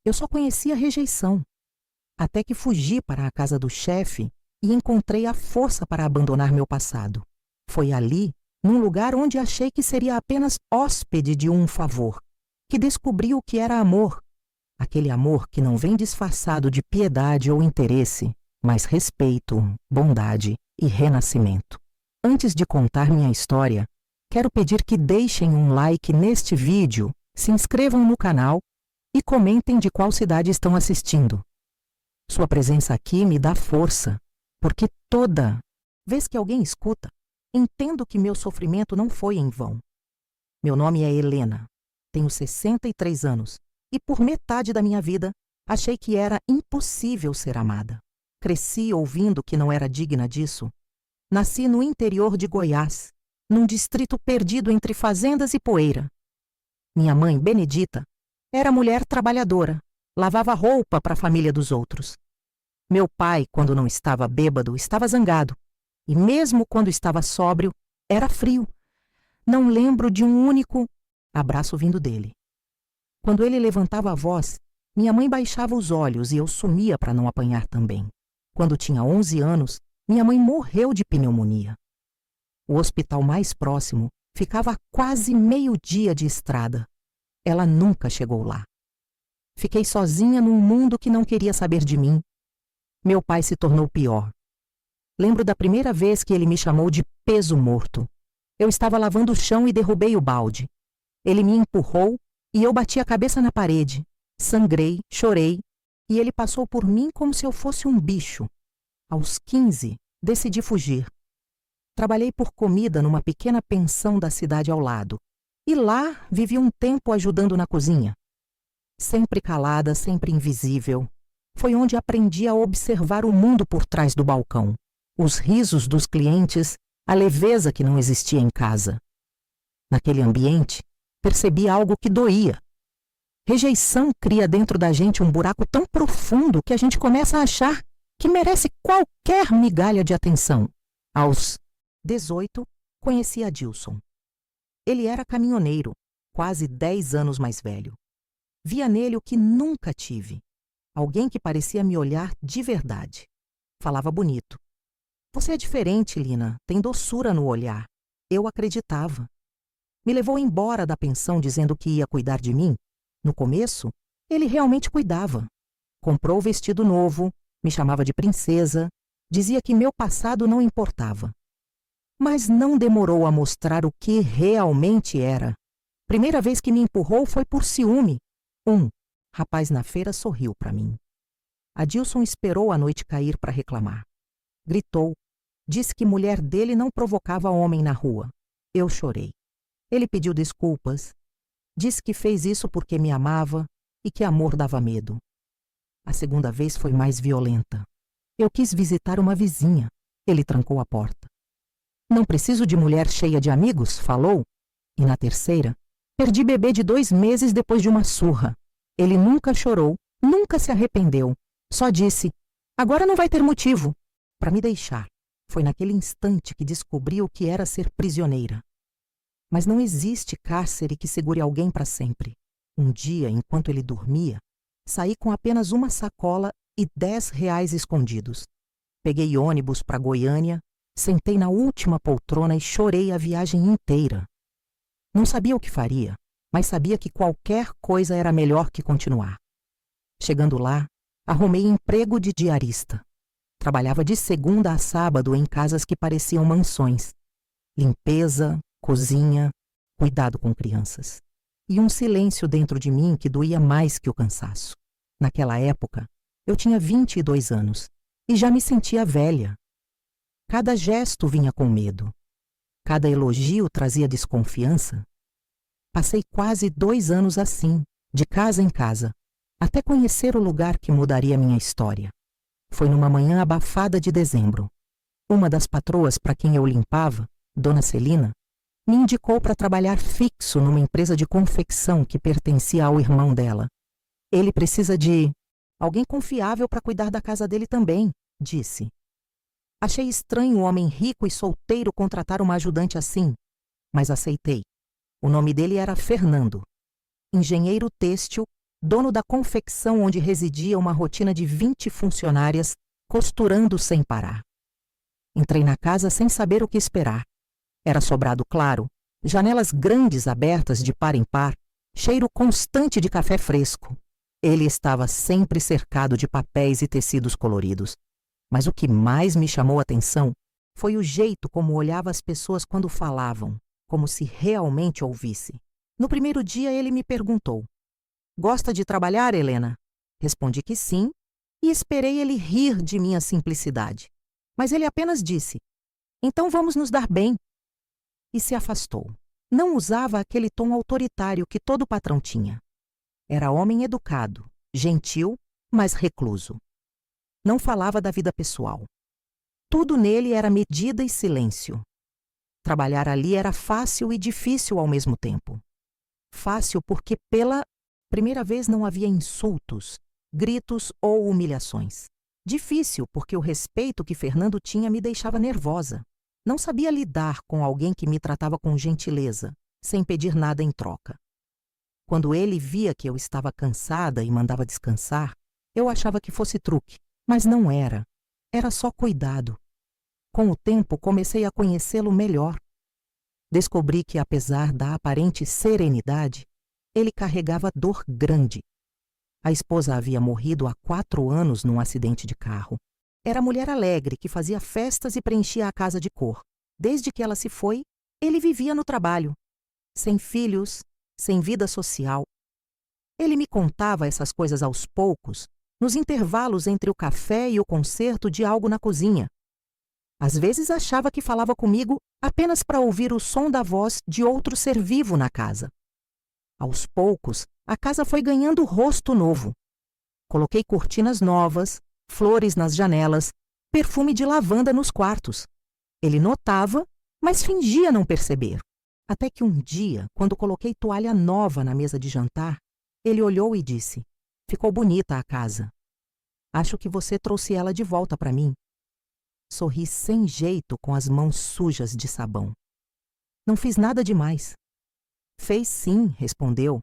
Eu só conhecia rejeição. Até que fugi para a casa do chefe e encontrei a força para abandonar meu passado. Foi ali, num lugar onde achei que seria apenas hóspede de um favor, que descobri o que era amor. Aquele amor que não vem disfarçado de piedade ou interesse, mas respeito, bondade e renascimento. Antes de contar minha história, quero pedir que deixem um like neste vídeo, se inscrevam no canal e comentem de qual cidade estão assistindo. Sua presença aqui me dá força, porque toda vez que alguém escuta, entendo que meu sofrimento não foi em vão. Meu nome é Helena, tenho 63 anos e por metade da minha vida achei que era impossível ser amada. Cresci ouvindo que não era digna disso. Nasci no interior de Goiás, num distrito perdido entre fazendas e poeira. Minha mãe, Benedita, era mulher trabalhadora, lavava roupa para a família dos outros. Meu pai, quando não estava bêbado, estava zangado. E mesmo quando estava sóbrio, era frio. Não lembro de um único abraço vindo dele. Quando ele levantava a voz, minha mãe baixava os olhos e eu sumia para não apanhar também. Quando tinha 11 anos, minha mãe morreu de pneumonia. O hospital mais próximo ficava a quase meio-dia de estrada. Ela nunca chegou lá. Fiquei sozinha num mundo que não queria saber de mim. Meu pai se tornou pior. Lembro da primeira vez que ele me chamou de peso morto. Eu estava lavando o chão e derrubei o balde. Ele me empurrou e eu bati a cabeça na parede. Sangrei, chorei e ele passou por mim como se eu fosse um bicho. Aos 15, decidi fugir. Trabalhei por comida numa pequena pensão da cidade ao lado. E lá vivi um tempo ajudando na cozinha. Sempre calada, sempre invisível. Foi onde aprendi a observar o mundo por trás do balcão. Os risos dos clientes, a leveza que não existia em casa. Naquele ambiente, percebi algo que doía. Rejeição cria dentro da gente um buraco tão profundo que a gente começa a achar que merece qualquer migalha de atenção. Aos 18, conheci Adilson. Ele era caminhoneiro, quase 10 anos mais velho. Via nele o que nunca tive. Alguém que parecia me olhar de verdade. Falava bonito. Você é diferente, Lina, tem doçura no olhar. Eu acreditava. Me levou embora da pensão dizendo que ia cuidar de mim. No começo, ele realmente cuidava. Comprou vestido novo, me chamava de princesa, dizia que meu passado não importava. Mas não demorou a mostrar o que realmente era. Primeira vez que me empurrou foi por ciúme. Um rapaz na feira sorriu para mim. Adilson esperou a noite cair para reclamar. Gritou. Disse que mulher dele não provocava homem na rua. Eu chorei. Ele pediu desculpas. Disse que fez isso porque me amava e que amor dava medo. A segunda vez foi mais violenta. Eu quis visitar uma vizinha. Ele trancou a porta. Não preciso de mulher cheia de amigos, falou. E na terceira, perdi bebê de 2 meses depois de uma surra. Ele nunca chorou, nunca se arrependeu. Só disse, agora não vai ter motivo, para me deixar. Foi naquele instante que descobri o que era ser prisioneira. Mas não existe cárcere que segure alguém para sempre. Um dia, enquanto ele dormia, saí com apenas uma sacola e R$ 10 escondidos. Peguei ônibus para Goiânia, sentei na última poltrona e chorei a viagem inteira. Não sabia o que faria, mas sabia que qualquer coisa era melhor que continuar. Chegando lá, arrumei emprego de diarista. Trabalhava de segunda a sábado em casas que pareciam mansões. Limpeza, cozinha, cuidado com crianças. E um silêncio dentro de mim que doía mais que o cansaço. Naquela época, eu tinha 22 anos e já me sentia velha. Cada gesto vinha com medo. Cada elogio trazia desconfiança. Passei quase 2 anos assim, de casa em casa, até conhecer o lugar que mudaria minha história. Foi numa manhã abafada de dezembro. Uma das patroas para quem eu limpava, Dona Celina, me indicou para trabalhar fixo numa empresa de confecção que pertencia ao irmão dela. Ele precisa de alguém confiável para cuidar da casa dele também, disse. Achei estranho o homem rico e solteiro contratar uma ajudante assim, mas aceitei. O nome dele era Fernando. Engenheiro têxtil, dono da confecção onde residia uma rotina de 20 funcionárias, costurando sem parar. Entrei na casa sem saber o que esperar. Era sobrado claro, janelas grandes abertas de par em par, cheiro constante de café fresco. Ele estava sempre cercado de papéis e tecidos coloridos. Mas o que mais me chamou a atenção foi o jeito como olhava as pessoas quando falavam, como se realmente ouvisse. No primeiro dia ele me perguntou: "Gosta de trabalhar, Helena?" Respondi que sim e esperei ele rir de minha simplicidade. Mas ele apenas disse: "Então vamos nos dar bem." E se afastou. Não usava aquele tom autoritário que todo patrão tinha. Era homem educado, gentil, mas recluso. Não falava da vida pessoal. Tudo nele era medida e silêncio. Trabalhar ali era fácil e difícil ao mesmo tempo. Fácil porque pela primeira vez não havia insultos, gritos ou humilhações. Difícil porque o respeito que Fernando tinha me deixava nervosa. Não sabia lidar com alguém que me tratava com gentileza, sem pedir nada em troca. Quando ele via que eu estava cansada e mandava descansar, eu achava que fosse truque, mas não era. Era só cuidado. Com o tempo, comecei a conhecê-lo melhor. Descobri que, apesar da aparente serenidade, ele carregava dor grande. A esposa havia morrido há 4 anos num acidente de carro. Era mulher alegre que fazia festas e preenchia a casa de cor. Desde que ela se foi, ele vivia no trabalho. Sem filhos, sem vida social. Ele me contava essas coisas aos poucos, nos intervalos entre o café e o concerto de algo na cozinha. Às vezes achava que falava comigo apenas para ouvir o som da voz de outro ser vivo na casa. Aos poucos, a casa foi ganhando rosto novo. Coloquei cortinas novas, flores nas janelas, perfume de lavanda nos quartos. Ele notava, mas fingia não perceber. Até que um dia, quando coloquei toalha nova na mesa de jantar, ele olhou e disse: "Ficou bonita a casa. Acho que você trouxe ela de volta para mim." Sorri sem jeito com as mãos sujas de sabão. "Não fiz nada demais." "Fez sim," respondeu.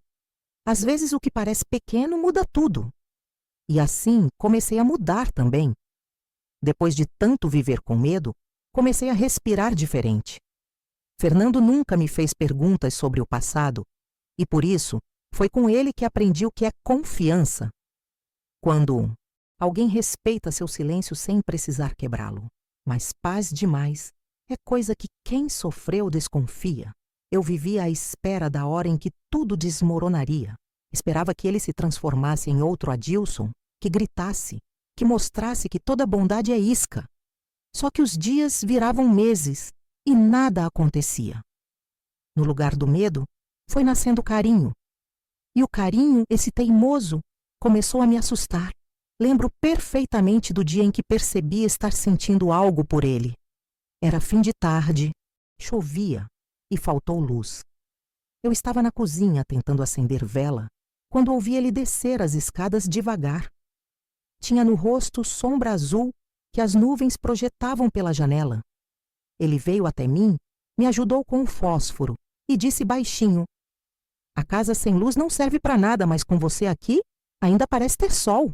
"Às vezes o que parece pequeno muda tudo." E assim comecei a mudar também. Depois de tanto viver com medo, comecei a respirar diferente. Fernando nunca me fez perguntas sobre o passado, e por isso foi com ele que aprendi o que é confiança. Quando alguém respeita seu silêncio sem precisar quebrá-lo. Mas paz demais é coisa que quem sofreu desconfia. Eu vivia à espera da hora em que tudo desmoronaria. Esperava que ele se transformasse em outro Adilson, que gritasse, que mostrasse que toda bondade é isca. Só que os dias viravam meses e nada acontecia. No lugar do medo, foi nascendo carinho. E o carinho, esse teimoso, começou a me assustar. Lembro perfeitamente do dia em que percebi estar sentindo algo por ele. Era fim de tarde, chovia e faltou luz. Eu estava na cozinha tentando acender vela, quando ouvi ele descer as escadas devagar. Tinha no rosto sombra azul que as nuvens projetavam pela janela. Ele veio até mim, me ajudou com o fósforo e disse baixinho: "A casa sem luz não serve para nada, mas com você aqui, ainda parece ter sol."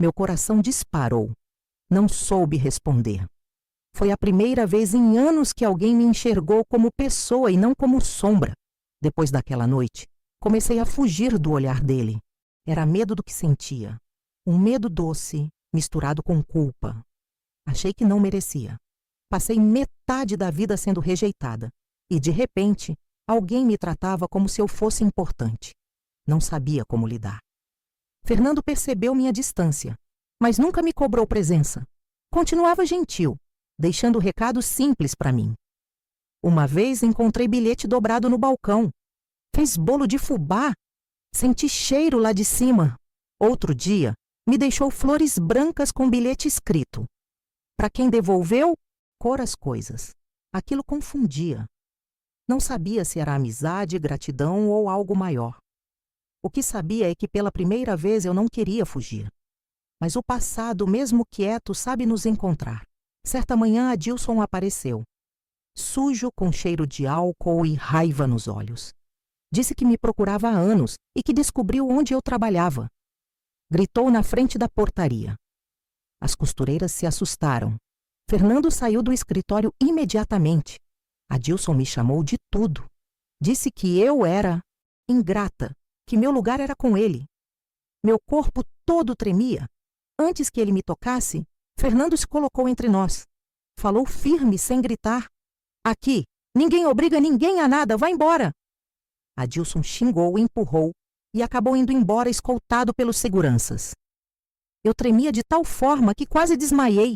Meu coração disparou. Não soube responder. Foi a primeira vez em anos que alguém me enxergou como pessoa e não como sombra. Depois daquela noite, comecei a fugir do olhar dele. Era medo do que sentia. Um medo doce, misturado com culpa. Achei que não merecia. Passei metade da vida sendo rejeitada. E, de repente, alguém me tratava como se eu fosse importante. Não sabia como lidar. Fernando percebeu minha distância, mas nunca me cobrou presença. Continuava gentil, deixando recados simples para mim. Uma vez encontrei bilhete dobrado no balcão. Fez bolo de fubá. Senti cheiro lá de cima. Outro dia, me deixou flores brancas com bilhete escrito: "Para quem devolveu, cor as coisas." Aquilo confundia. Não sabia se era amizade, gratidão ou algo maior. O que sabia é que pela primeira vez eu não queria fugir. Mas o passado, mesmo quieto, sabe nos encontrar. Certa manhã Adilson apareceu, sujo, com cheiro de álcool e raiva nos olhos. Disse que me procurava há anos e que descobriu onde eu trabalhava. Gritou na frente da portaria. As costureiras se assustaram. Fernando saiu do escritório imediatamente. Adilson me chamou de tudo. Disse que eu era ingrata, que meu lugar era com ele. Meu corpo todo tremia. Antes que ele me tocasse, Fernando se colocou entre nós. Falou firme, sem gritar. Aqui, ninguém obriga ninguém a nada, vá embora. Adilson xingou, empurrou e acabou indo embora escoltado pelos seguranças. Eu tremia de tal forma que quase desmaiei.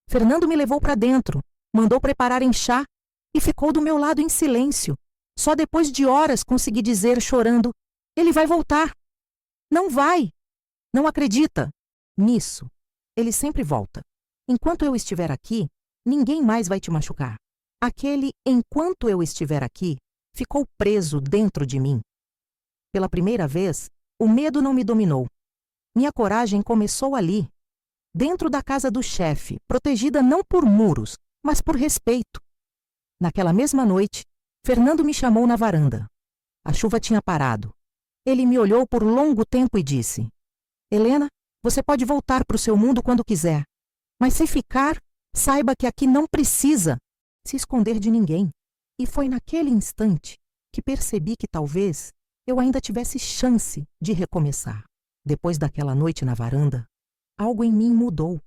Fernando me levou para dentro, mandou prepararem chá e ficou do meu lado em silêncio. Só depois de horas consegui dizer, chorando, ele vai voltar. Não vai. Não acredita. Nisso, ele sempre volta. Enquanto eu estiver aqui, ninguém mais vai te machucar. Aquele enquanto eu estiver aqui ficou preso dentro de mim. Pela primeira vez, o medo não me dominou. Minha coragem começou ali, dentro da casa do chefe, protegida não por muros, mas por respeito. Naquela mesma noite, Fernando me chamou na varanda. A chuva tinha parado. Ele me olhou por longo tempo e disse: Helena, você pode voltar para o seu mundo quando quiser, mas se ficar, saiba que aqui não precisa se esconder de ninguém. E foi naquele instante que percebi que talvez eu ainda tivesse chance de recomeçar. Depois daquela noite na varanda, algo em mim mudou.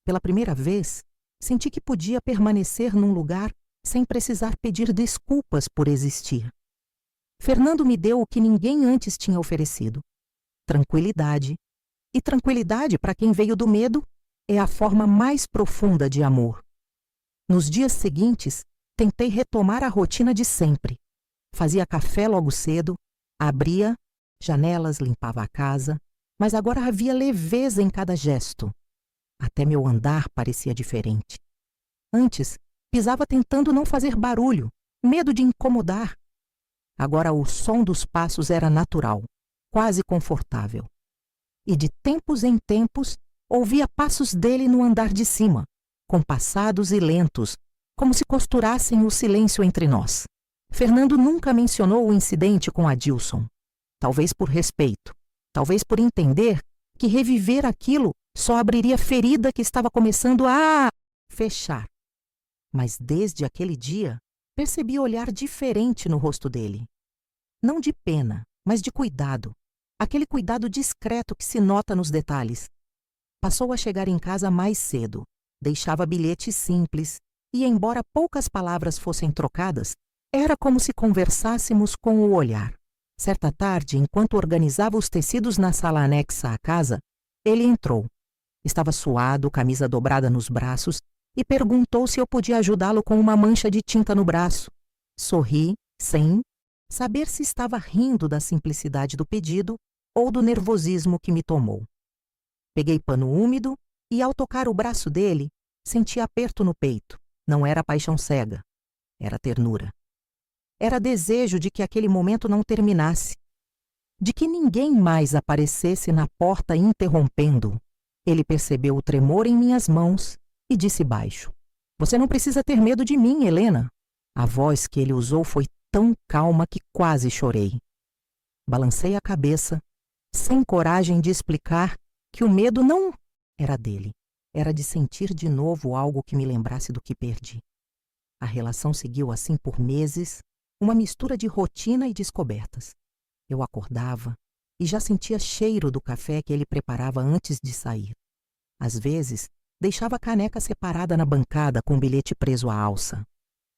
Pela primeira vez, senti que podia permanecer num lugar sem precisar pedir desculpas por existir. Fernando me deu o que ninguém antes tinha oferecido: tranquilidade. E tranquilidade, para quem veio do medo, é a forma mais profunda de amor. Nos dias seguintes, tentei retomar a rotina de sempre. Fazia café logo cedo, abria janelas, limpava a casa, mas agora havia leveza em cada gesto. Até meu andar parecia diferente. Antes, pisava tentando não fazer barulho, medo de incomodar. Agora o som dos passos era natural, quase confortável. E de tempos em tempos, ouvia passos dele no andar de cima, compassados e lentos, como se costurassem o silêncio entre nós. Fernando nunca mencionou o incidente com Adilson. Talvez por respeito, talvez por entender que reviver aquilo só abriria ferida que estava começando a fechar. Mas desde aquele dia, percebi olhar diferente no rosto dele. Não de pena, mas de cuidado. Aquele cuidado discreto que se nota nos detalhes. Passou a chegar em casa mais cedo. Deixava bilhetes simples e, embora poucas palavras fossem trocadas, era como se conversássemos com o olhar. Certa tarde, enquanto organizava os tecidos na sala anexa à casa, ele entrou. Estava suado, camisa dobrada nos braços, e perguntou se eu podia ajudá-lo com uma mancha de tinta no braço. Sorri, sem saber se estava rindo da simplicidade do pedido ou do nervosismo que me tomou. Peguei pano úmido e, ao tocar o braço dele, senti aperto no peito. Não era paixão cega, era ternura. Era desejo de que aquele momento não terminasse, de que ninguém mais aparecesse na porta interrompendo. Ele percebeu o tremor em minhas mãos e disse baixo: Você não precisa ter medo de mim, Helena. A voz que ele usou foi tão calma que quase chorei. Balancei a cabeça, sem coragem de explicar que o medo não era dele, era de sentir de novo algo que me lembrasse do que perdi. A relação seguiu assim por meses, uma mistura de rotina e descobertas. Eu acordava e já sentia cheiro do café que ele preparava antes de sair. Às vezes, deixava a caneca separada na bancada com o bilhete preso à alça.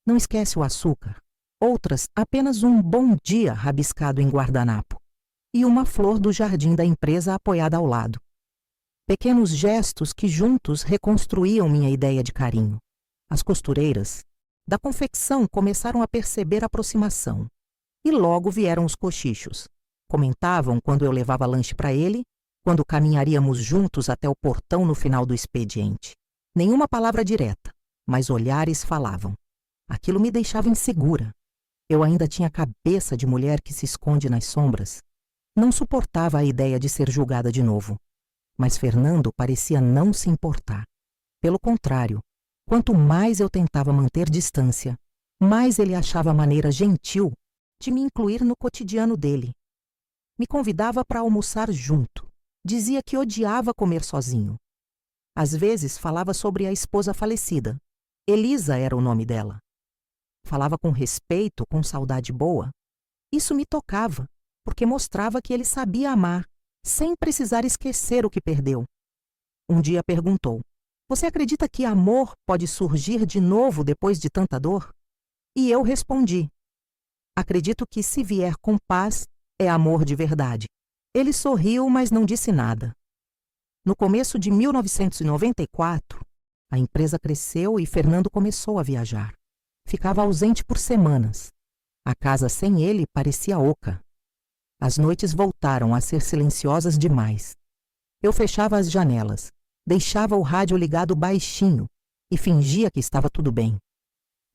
Não esquece o açúcar. Outras, apenas um bom dia rabiscado em guardanapo. E uma flor do jardim da empresa apoiada ao lado. Pequenos gestos que juntos reconstruíam minha ideia de carinho. As costureiras da confecção começaram a perceber a aproximação. E logo vieram os cochichos. Comentavam quando eu levava lanche para ele, quando caminharíamos juntos até o portão no final do expediente. Nenhuma palavra direta, mas olhares falavam. Aquilo me deixava insegura. Eu ainda tinha cabeça de mulher que se esconde nas sombras. Não suportava a ideia de ser julgada de novo. Mas Fernando parecia não se importar. Pelo contrário, quanto mais eu tentava manter distância, mais ele achava a maneira gentil de me incluir no cotidiano dele. Me convidava para almoçar junto. Dizia que odiava comer sozinho. Às vezes falava sobre a esposa falecida. Elisa era o nome dela. Falava com respeito, com saudade boa. Isso me tocava, porque mostrava que ele sabia amar, sem precisar esquecer o que perdeu. Um dia perguntou: "Você acredita que amor pode surgir de novo depois de tanta dor?" E eu respondi: "Acredito que se vier com paz, é amor de verdade." Ele sorriu, mas não disse nada. No começo de 1994, a empresa cresceu e Fernando começou a viajar. Ficava ausente por semanas. A casa sem ele parecia oca. As noites voltaram a ser silenciosas demais. Eu fechava as janelas, deixava o rádio ligado baixinho e fingia que estava tudo bem.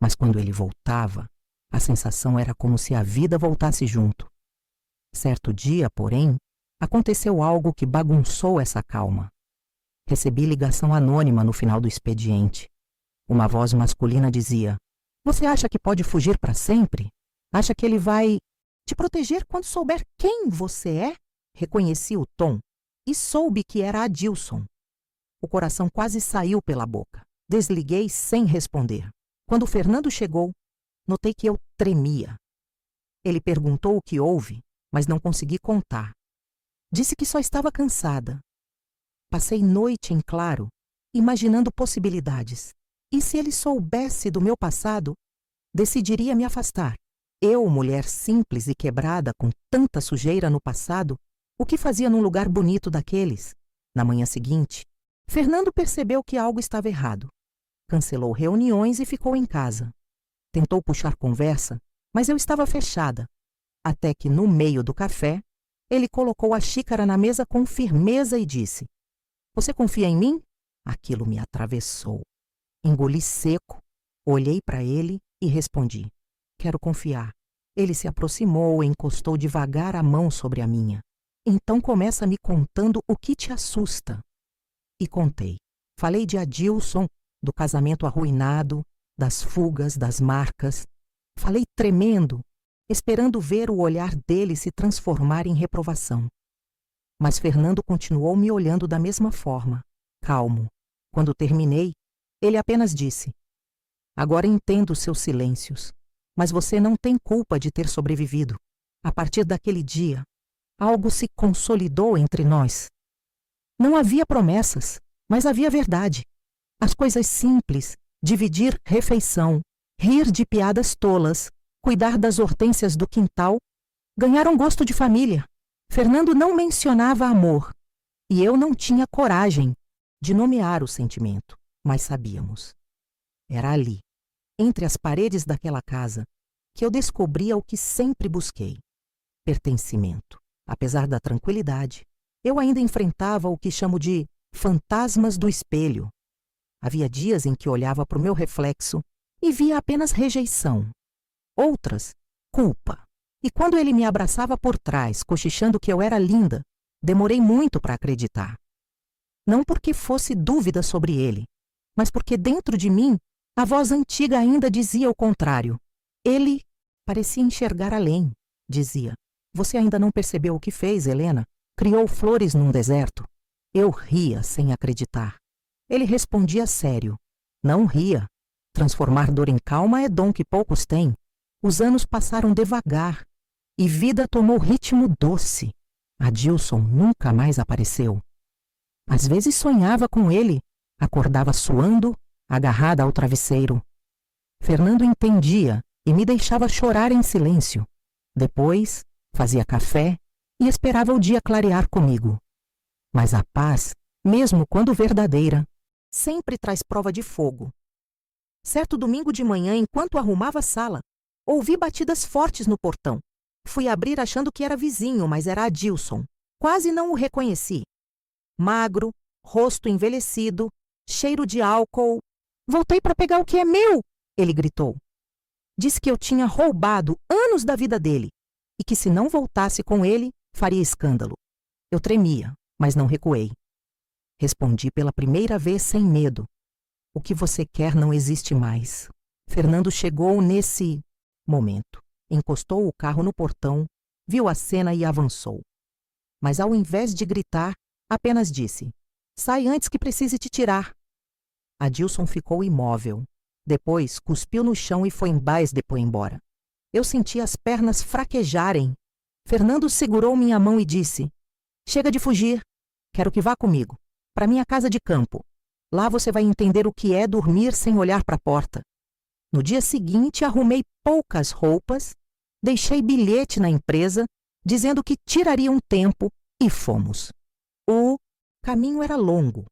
Mas quando ele voltava, a sensação era como se a vida voltasse junto. Certo dia, porém, aconteceu algo que bagunçou essa calma. Recebi ligação anônima no final do expediente. Uma voz masculina dizia: "Você acha que pode fugir para sempre? Acha que ele vai te proteger quando souber quem você é?" Reconheci o tom e soube que era Adilson. O coração quase saiu pela boca. Desliguei sem responder. Quando o Fernando chegou, notei que eu tremia. Ele perguntou o que houve, mas não consegui contar. Disse que só estava cansada. Passei noite em claro, imaginando possibilidades. E se ele soubesse do meu passado, decidiria me afastar. Eu, mulher simples e quebrada com tanta sujeira no passado, o que fazia num lugar bonito daqueles? Na manhã seguinte, Fernando percebeu que algo estava errado. Cancelou reuniões e ficou em casa. Tentou puxar conversa, mas eu estava fechada. Até que, no meio do café, ele colocou a xícara na mesa com firmeza e disse: "Você confia em mim?" Aquilo me atravessou. Engoli seco, olhei para ele e respondi: "Quero confiar." Ele se aproximou e encostou devagar a mão sobre a minha. "Então começa me contando o que te assusta." E contei. Falei de Adilson, do casamento arruinado, das fugas, das marcas. Falei tremendo, esperando ver o olhar dele se transformar em reprovação. Mas Fernando continuou me olhando da mesma forma, calmo. Quando terminei, ele apenas disse: "Agora entendo os seus silêncios, mas você não tem culpa de ter sobrevivido. A partir daquele dia, algo se consolidou entre nós. Não havia promessas, mas havia verdade. As coisas simples, dividir refeição, rir de piadas tolas, cuidar das hortênsias do quintal, ganharam gosto de família. Fernando não mencionava amor, e eu não tinha coragem de nomear o sentimento, mas sabíamos. Era ali, entre as paredes daquela casa, que eu descobria o que sempre busquei: pertencimento. Apesar da tranquilidade, eu ainda enfrentava o que chamo de fantasmas do espelho. Havia dias em que olhava para o meu reflexo e via apenas rejeição. Outras, culpa. E quando ele me abraçava por trás, cochichando que eu era linda, demorei muito para acreditar. Não porque fosse dúvida sobre ele, mas porque dentro de mim a voz antiga ainda dizia o contrário. Ele parecia enxergar além, dizia: "Você ainda não percebeu o que fez, Helena? Criou flores num deserto." Eu ria sem acreditar. Ele respondia sério: "Não ria. Transformar dor em calma é dom que poucos têm." Os anos passaram devagar e vida tomou ritmo doce. Adilson nunca mais apareceu. Às vezes sonhava com ele, acordava suando, agarrada ao travesseiro. Fernando entendia e me deixava chorar em silêncio. Depois, fazia café e esperava o dia clarear comigo. Mas a paz, mesmo quando verdadeira, sempre traz prova de fogo. Certo domingo de manhã, enquanto arrumava a sala, ouvi batidas fortes no portão. Fui abrir achando que era vizinho, mas era Adilson. Quase não o reconheci. Magro, rosto envelhecido, cheiro de álcool. "Voltei para pegar o que é meu!" ele gritou. Disse que eu tinha roubado anos da vida dele e que se não voltasse com ele, faria escândalo. Eu tremia, mas não recuei. Respondi pela primeira vez sem medo: "O que você quer não existe mais." Fernando chegou nesse momento. Encostou o carro no portão, viu a cena e avançou. Mas ao invés de gritar, apenas disse: "Sai antes que precise te tirar." Adilson ficou imóvel. Depois, cuspiu no chão e foi embora. Eu senti as pernas fraquejarem. Fernando segurou minha mão e disse: "Chega de fugir. Quero que vá comigo, para minha casa de campo. Lá você vai entender o que é dormir sem olhar para a porta." No dia seguinte, arrumei poucas roupas, deixei bilhete na empresa, dizendo que tiraria um tempo e fomos. O caminho era longo.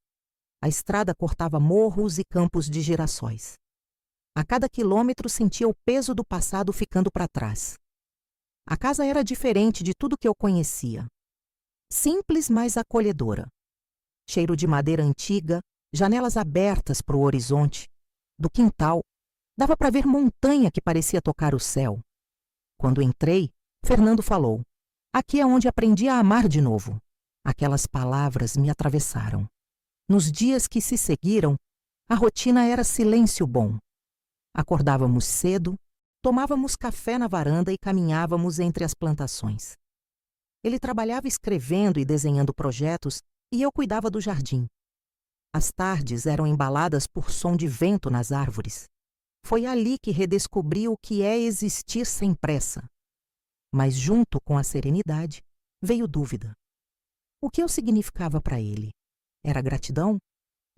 A estrada cortava morros e campos de girassóis. A cada quilômetro sentia o peso do passado ficando para trás. A casa era diferente de tudo que eu conhecia. Simples, mas acolhedora. Cheiro de madeira antiga, janelas abertas para o horizonte. Do quintal, dava para ver montanha que parecia tocar o céu. Quando entrei, Fernando falou: "Aqui é onde aprendi a amar de novo." Aquelas palavras me atravessaram. Nos dias que se seguiram, a rotina era silêncio bom. Acordávamos cedo, tomávamos café na varanda e caminhávamos entre as plantações. Ele trabalhava escrevendo e desenhando projetos e eu cuidava do jardim. As tardes eram embaladas por som de vento nas árvores. Foi ali que redescobri o que é existir sem pressa. Mas junto com a serenidade, veio dúvida. O que eu significava para ele? Era gratidão?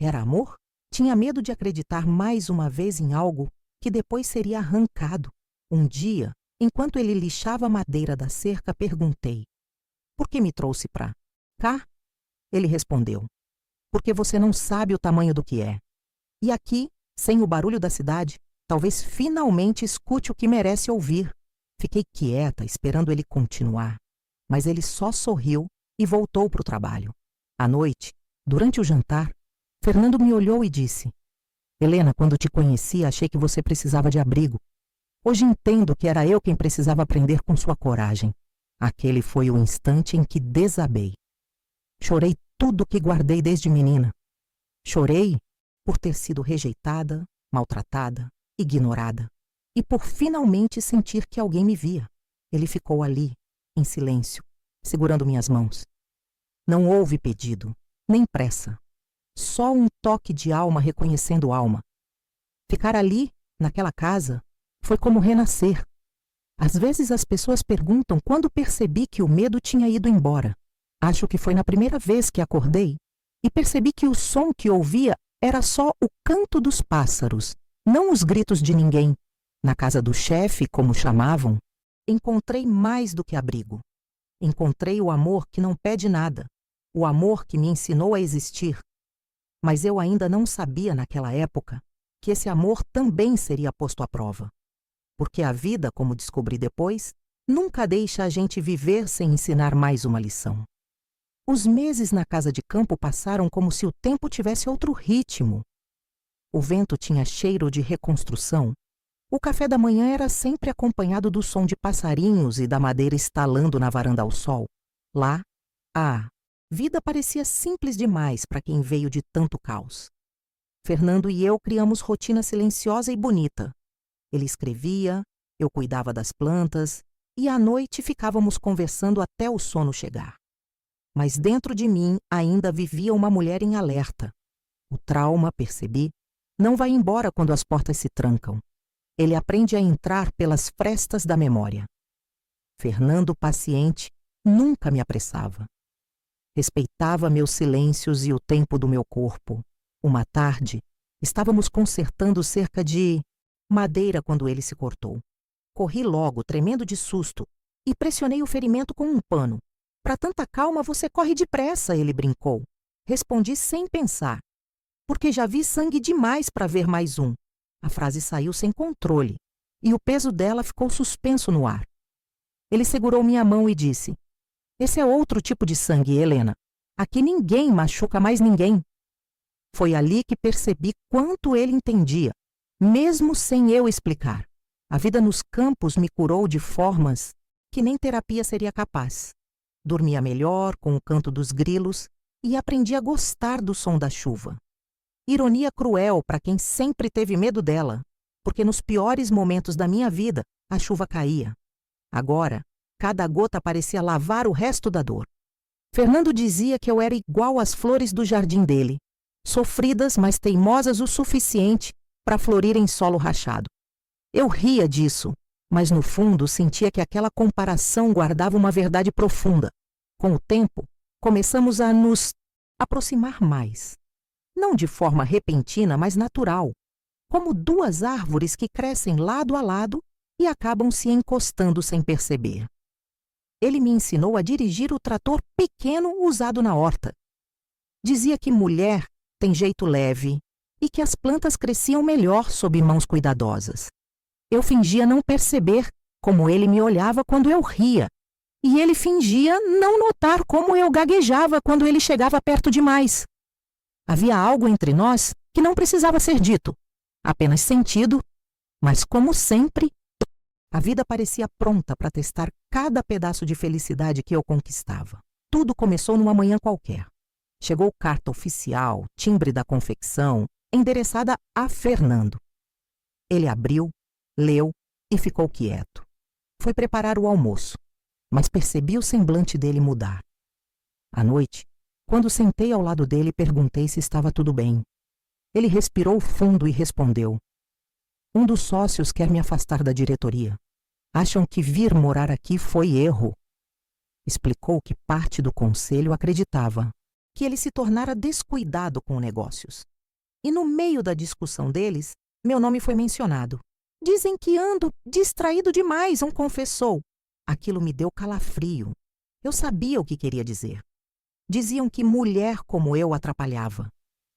Era amor? Tinha medo de acreditar mais uma vez em algo que depois seria arrancado. Um dia, enquanto ele lixava a madeira da cerca, perguntei: "Por que me trouxe para cá?" Ele respondeu: "Porque você não sabe o tamanho do que é. E aqui, sem o barulho da cidade, talvez finalmente escute o que merece ouvir." Fiquei quieta, esperando ele continuar, mas ele só sorriu e voltou para o trabalho. À noite, durante o jantar, Fernando me olhou e disse: "Helena, quando te conheci, achei que você precisava de abrigo. Hoje entendo que era eu quem precisava aprender com sua coragem." Aquele foi o instante em que desabei. Chorei tudo que guardei desde menina. Chorei por ter sido rejeitada, maltratada, ignorada, e por finalmente sentir que alguém me via. Ele ficou ali, em silêncio, segurando minhas mãos. Não houve pedido, nem pressa. Só um toque de alma reconhecendo alma. Ficar ali, naquela casa, foi como renascer. Às vezes as pessoas perguntam quando percebi que o medo tinha ido embora. Acho que foi na primeira vez que acordei e percebi que o som que ouvia era só o canto dos pássaros, não os gritos de ninguém. Na casa do chefe, como chamavam, encontrei mais do que abrigo. Encontrei o amor que não pede nada, o amor que me ensinou a existir. Mas eu ainda não sabia naquela época que esse amor também seria posto à prova. Porque a vida, como descobri depois, nunca deixa a gente viver sem ensinar mais uma lição. Os meses na casa de campo passaram como se o tempo tivesse outro ritmo. O vento tinha cheiro de reconstrução. O café da manhã era sempre acompanhado do som de passarinhos e da madeira estalando na varanda ao sol. Lá, a vida parecia simples demais para quem veio de tanto caos. Fernando e eu criamos rotina silenciosa e bonita. Ele escrevia, eu cuidava das plantas e à noite ficávamos conversando até o sono chegar. Mas dentro de mim ainda vivia uma mulher em alerta. O trauma, percebi, não vai embora quando as portas se trancam. Ele aprende a entrar pelas frestas da memória. Fernando, paciente, nunca me apressava. Respeitava meus silêncios e o tempo do meu corpo. Uma tarde, estávamos consertando cerca de madeira quando ele se cortou. Corri logo, tremendo de susto, e pressionei o ferimento com um pano. "Para tanta calma, você corre depressa", ele brincou. Respondi sem pensar, porque já vi sangue demais para ver mais um. A frase saiu sem controle, e o peso dela ficou suspenso no ar. Ele segurou minha mão e disse: "Esse é outro tipo de sangue, Helena. Aqui ninguém machuca mais ninguém." Foi ali que percebi quanto ele entendia, mesmo sem eu explicar. A vida nos campos me curou de formas que nem terapia seria capaz. Dormia melhor com o canto dos grilos e aprendi a gostar do som da chuva. Ironia cruel para quem sempre teve medo dela, porque nos piores momentos da minha vida a chuva caía. Agora, cada gota parecia lavar o resto da dor. Fernando dizia que eu era igual às flores do jardim dele, sofridas, mas teimosas o suficiente para florir em solo rachado. Eu ria disso, mas no fundo sentia que aquela comparação guardava uma verdade profunda. Com o tempo, começamos a nos aproximar mais. Não de forma repentina, mas natural, como duas árvores que crescem lado a lado e acabam se encostando sem perceber. Ele me ensinou a dirigir o trator pequeno usado na horta. Dizia que mulher tem jeito leve e que as plantas cresciam melhor sob mãos cuidadosas. Eu fingia não perceber como ele me olhava quando eu ria, e ele fingia não notar como eu gaguejava quando ele chegava perto demais. Havia algo entre nós que não precisava ser dito, apenas sentido, mas como sempre, a vida parecia pronta para testar cada pedaço de felicidade que eu conquistava. Tudo começou numa manhã qualquer. Chegou carta oficial, timbre da confecção, endereçada a Fernando. Ele abriu, leu e ficou quieto. Foi preparar o almoço, mas percebi o semblante dele mudar. À noite, quando sentei ao lado dele, perguntei se estava tudo bem. Ele respirou fundo e respondeu: "Um dos sócios quer me afastar da diretoria. Acham que vir morar aqui foi erro." Explicou que parte do conselho acreditava que ele se tornara descuidado com negócios. E no meio da discussão deles, meu nome foi mencionado. "Dizem que ando distraído demais", um confessou. Aquilo me deu calafrio. Eu sabia o que queria dizer. Diziam que mulher como eu atrapalhava.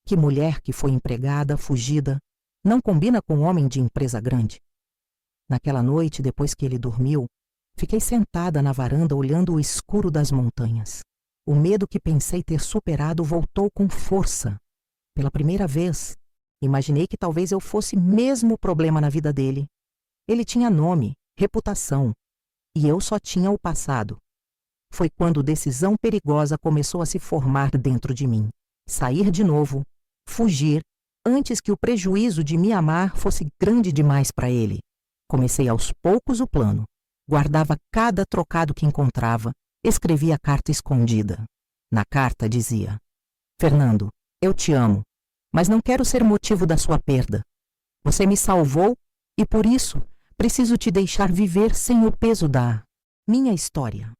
Que mulher que foi empregada, fugida, não combina com homem de empresa grande. Naquela noite, depois que ele dormiu, fiquei sentada na varanda olhando o escuro das montanhas. O medo que pensei ter superado voltou com força. Pela primeira vez, imaginei que talvez eu fosse mesmo o problema na vida dele. Ele tinha nome, reputação, e eu só tinha o passado. Foi quando decisão perigosa começou a se formar dentro de mim. Sair de novo, fugir, antes que o prejuízo de me amar fosse grande demais para ele. Comecei aos poucos o plano. Guardava cada trocado que encontrava, escrevia a carta escondida. Na carta dizia: "Fernando, eu te amo, mas não quero ser motivo da sua perda. Você me salvou e, por isso, preciso te deixar viver sem o peso da minha história."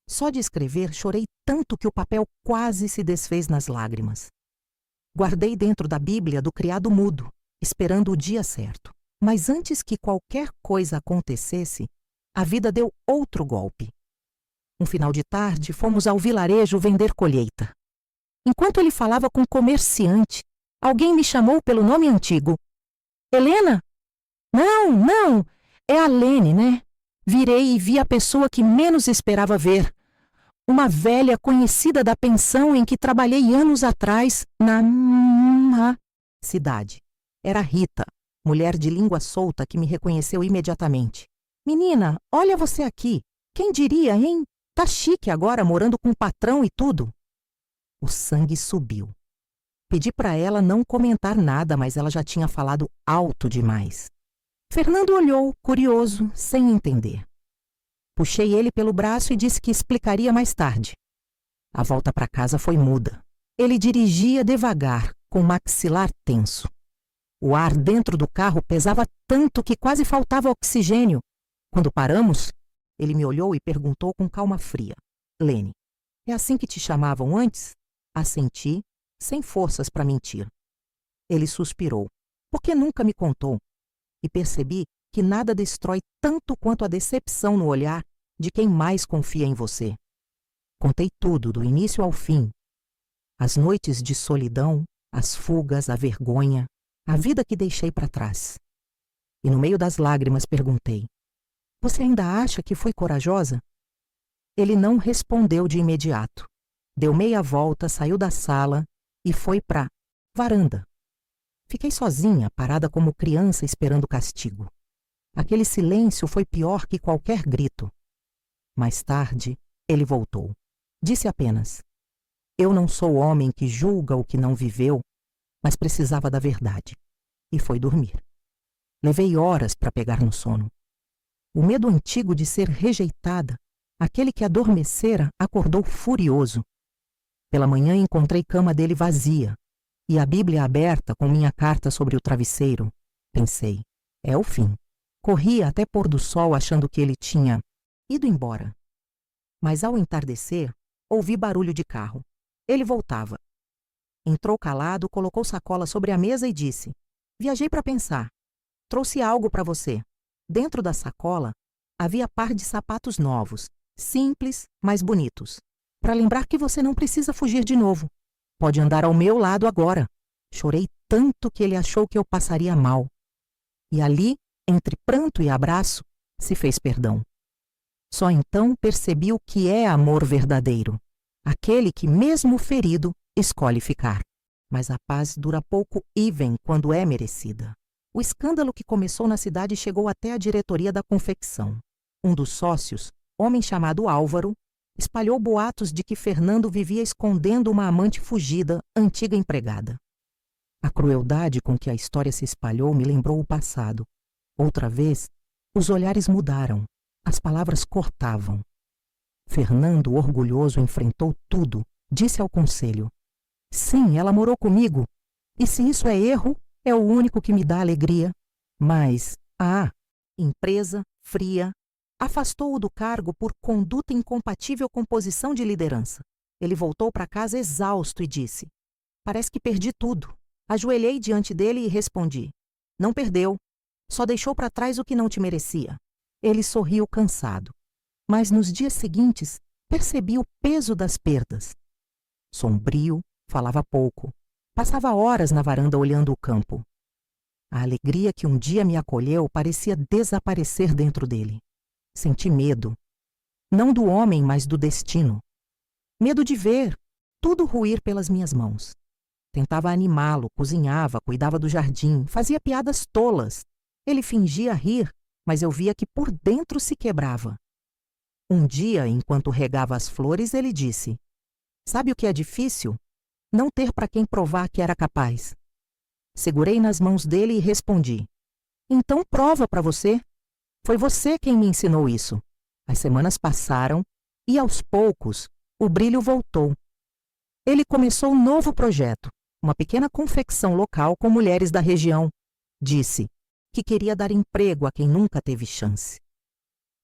Só de escrever, chorei tanto que o papel quase se desfez nas lágrimas. Guardei dentro da Bíblia do criado mudo, esperando o dia certo. Mas antes que qualquer coisa acontecesse, a vida deu outro golpe. Um final de tarde, fomos ao vilarejo vender colheita. Enquanto ele falava com o comerciante, alguém me chamou pelo nome antigo. "Helena?" Não, é a Lene, né?" Virei e vi a pessoa que menos esperava ver. Uma velha conhecida da pensão em que trabalhei anos atrás na cidade. Era Rita, mulher de língua solta que me reconheceu imediatamente. "Menina, olha você aqui. Quem diria, hein? Tá chique agora, morando com o patrão e tudo." O sangue subiu. Pedi para ela não comentar nada, mas ela já tinha falado alto demais. Fernando olhou, curioso, sem entender. Puxei ele pelo braço e disse que explicaria mais tarde. A volta para casa foi muda. Ele dirigia devagar, com o maxilar tenso. O ar dentro do carro pesava tanto que quase faltava oxigênio. Quando paramos, ele me olhou e perguntou com calma fria: "Lene, é assim que te chamavam antes?" Assenti, sem forças para mentir. Ele suspirou. "Por que nunca me contou?" E percebi que nada destrói tanto quanto a decepção no olhar de quem mais confia em você. Contei tudo, do início ao fim. As noites de solidão, as fugas, a vergonha, a vida que deixei para trás. E no meio das lágrimas perguntei: "Você ainda acha que fui corajosa?" Ele não respondeu de imediato. Deu meia volta, saiu da sala e foi para varanda. Fiquei sozinha, parada como criança esperando castigo. Aquele silêncio foi pior que qualquer grito. Mais tarde, ele voltou. Disse apenas: "Eu não sou o homem que julga o que não viveu, mas precisava da verdade." E foi dormir. Levei horas para pegar no sono. O medo antigo de ser rejeitada, aquele que adormecera, acordou furioso. Pela manhã encontrei cama dele vazia e a Bíblia aberta com minha carta sobre o travesseiro. Pensei, é o fim. Corri até pôr do sol achando que ele tinha ido embora. Mas ao entardecer, ouvi barulho de carro. Ele voltava. Entrou calado, colocou sacola sobre a mesa e disse: "Viajei para pensar. Trouxe algo para você." Dentro da sacola havia par de sapatos novos, simples, mas bonitos. "Para lembrar que você não precisa fugir de novo. Pode andar ao meu lado agora." Chorei tanto que ele achou que eu passaria mal. E ali, entre pranto e abraço, se fez perdão. Só então percebi o que é amor verdadeiro. Aquele que, mesmo ferido, escolhe ficar. Mas a paz dura pouco e vem quando é merecida. O escândalo que começou na cidade chegou até a diretoria da confecção. Um dos sócios, homem chamado Álvaro, espalhou boatos de que Fernando vivia escondendo uma amante fugida, antiga empregada. A crueldade com que a história se espalhou me lembrou o passado. Outra vez, os olhares mudaram, as palavras cortavam. Fernando, orgulhoso, enfrentou tudo, disse ao conselho: "Sim, ela morou comigo, e se isso é erro, é o único que me dá alegria." Mas, empresa, fria, afastou-o do cargo por conduta incompatível com posição de liderança. Ele voltou para casa exausto e disse: "Parece que perdi tudo." Ajoelhei diante dele e respondi: "Não perdeu, só deixou para trás o que não te merecia." Ele sorriu cansado, mas nos dias seguintes percebi o peso das perdas. Sombrio, falava pouco, passava horas na varanda olhando o campo. A alegria que um dia me acolheu parecia desaparecer dentro dele. Senti medo, não do homem, mas do destino. Medo de ver tudo ruir pelas minhas mãos. Tentava animá-lo, cozinhava, cuidava do jardim, fazia piadas tolas. Ele fingia rir, mas eu via que por dentro se quebrava. Um dia, enquanto regava as flores, ele disse: "Sabe o que é difícil? Não ter para quem provar que era capaz." Segurei nas mãos dele e respondi: "Então prova para você. Foi você quem me ensinou isso." As semanas passaram e, aos poucos, o brilho voltou. Ele começou um novo projeto, uma pequena confecção local com mulheres da região. Disse que queria dar emprego a quem nunca teve chance.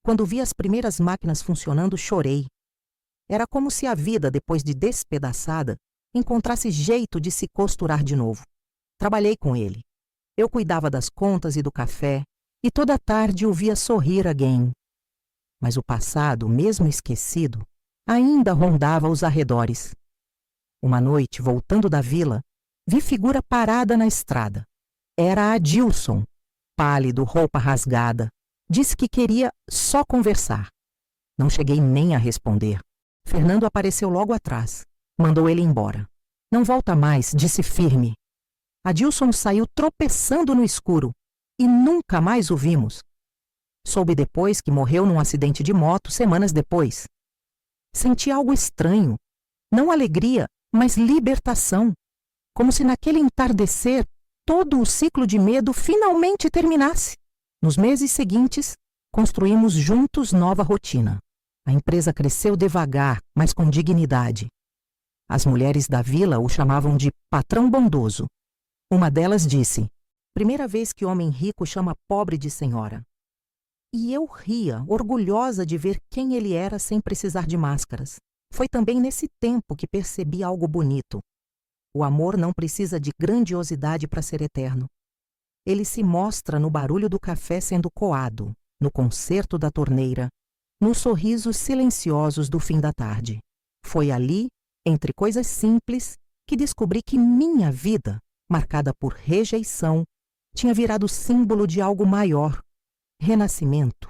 Quando vi as primeiras máquinas funcionando, chorei. Era como se a vida, depois de despedaçada, encontrasse jeito de se costurar de novo. Trabalhei com ele. Eu cuidava das contas e do café, e toda tarde o via sorrir alguém. Mas o passado, mesmo esquecido, ainda rondava os arredores. Uma noite, voltando da vila, vi figura parada na estrada. Era Adilson, pálido, roupa rasgada. Disse que queria só conversar. Não cheguei nem a responder. Fernando apareceu logo atrás. Mandou ele embora. "Não volta mais", disse firme. Adilson saiu tropeçando no escuro e nunca mais o vimos. Soube depois que morreu num acidente de moto semanas depois. Senti algo estranho. Não alegria, mas libertação. Como se naquele entardecer todo o ciclo de medo finalmente terminasse. Nos meses seguintes, construímos juntos nova rotina. A empresa cresceu devagar, mas com dignidade. As mulheres da vila o chamavam de patrão bondoso. Uma delas disse: "Primeira vez que homem rico chama pobre de senhora." E eu ria, orgulhosa de ver quem ele era sem precisar de máscaras. Foi também nesse tempo que percebi algo bonito. O amor não precisa de grandiosidade para ser eterno. Ele se mostra no barulho do café sendo coado, no concerto da torneira, nos sorrisos silenciosos do fim da tarde. Foi ali, entre coisas simples, que descobri que minha vida, marcada por rejeição, tinha virado símbolo de algo maior: renascimento.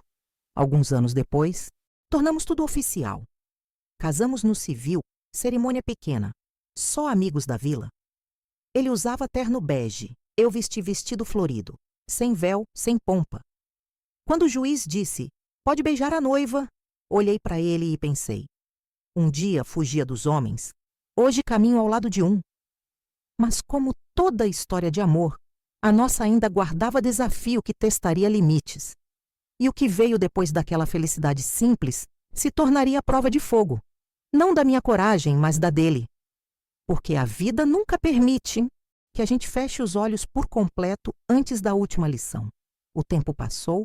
Alguns anos depois, tornamos tudo oficial. Casamos no civil, cerimônia pequena, só amigos da vila. Ele usava terno bege, eu vesti vestido florido, sem véu, sem pompa. Quando o juiz disse: "Pode beijar a noiva", olhei para ele e pensei: um dia fugia dos homens, hoje caminho ao lado de um. Mas como toda história de amor, a nossa ainda guardava desafio que testaria limites. E o que veio depois daquela felicidade simples se tornaria prova de fogo. Não da minha coragem, mas da dele. Porque a vida nunca permite que a gente feche os olhos por completo antes da última lição. O tempo passou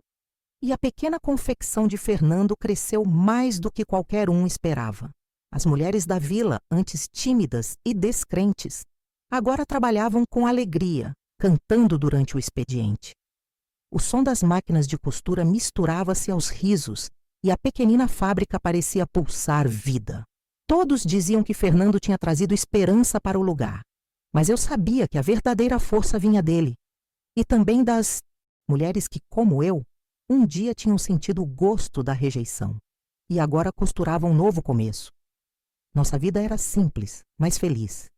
e a pequena confecção de Fernando cresceu mais do que qualquer um esperava. As mulheres da vila, antes tímidas e descrentes, agora trabalhavam com alegria, cantando durante o expediente. O som das máquinas de costura misturava-se aos risos e a pequenina fábrica parecia pulsar vida. Todos diziam que Fernando tinha trazido esperança para o lugar, mas eu sabia que a verdadeira força vinha dele e também das mulheres que, como eu, um dia tinham sentido o gosto da rejeição e agora costuravam um novo começo. Nossa vida era simples, mas feliz.